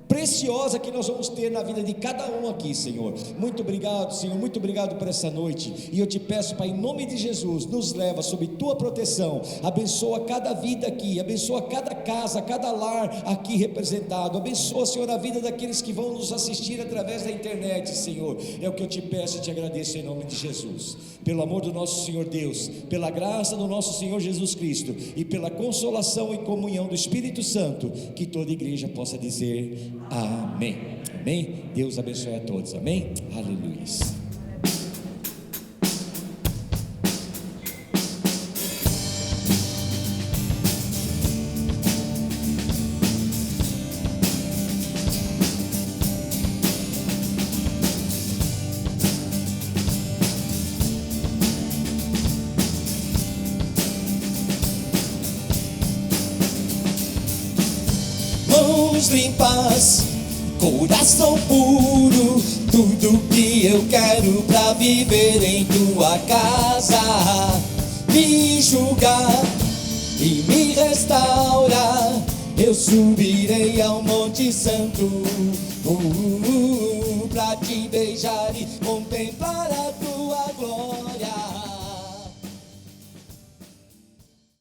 preciosa que nós vamos ter na vida de cada um aqui, Senhor. Muito obrigado, Senhor, muito obrigado por essa noite, e eu te peço, Pai, em nome de Jesus, nos leva sob tua proteção, abençoa cada vida aqui, abençoa cada casa, cada lar aqui representado, abençoa, Senhor, a vida daqueles que vão nos assistir através da internet, Senhor, é o que eu te peço e te agradeço em nome de Jesus, pelo amor do nosso Senhor Deus, pela graça do nosso Senhor Jesus Cristo, e pela consolação e comunhão do Espírito Santo, que toda igreja possa dizer amém, amém. Deus abençoe a todos, amém, aleluia. Mãos limpas, coração puro, tudo que eu quero pra viver em tua casa. Me julgar e me restaura, eu subirei ao Monte Santo, pra te beijar e contemplar a tua glória.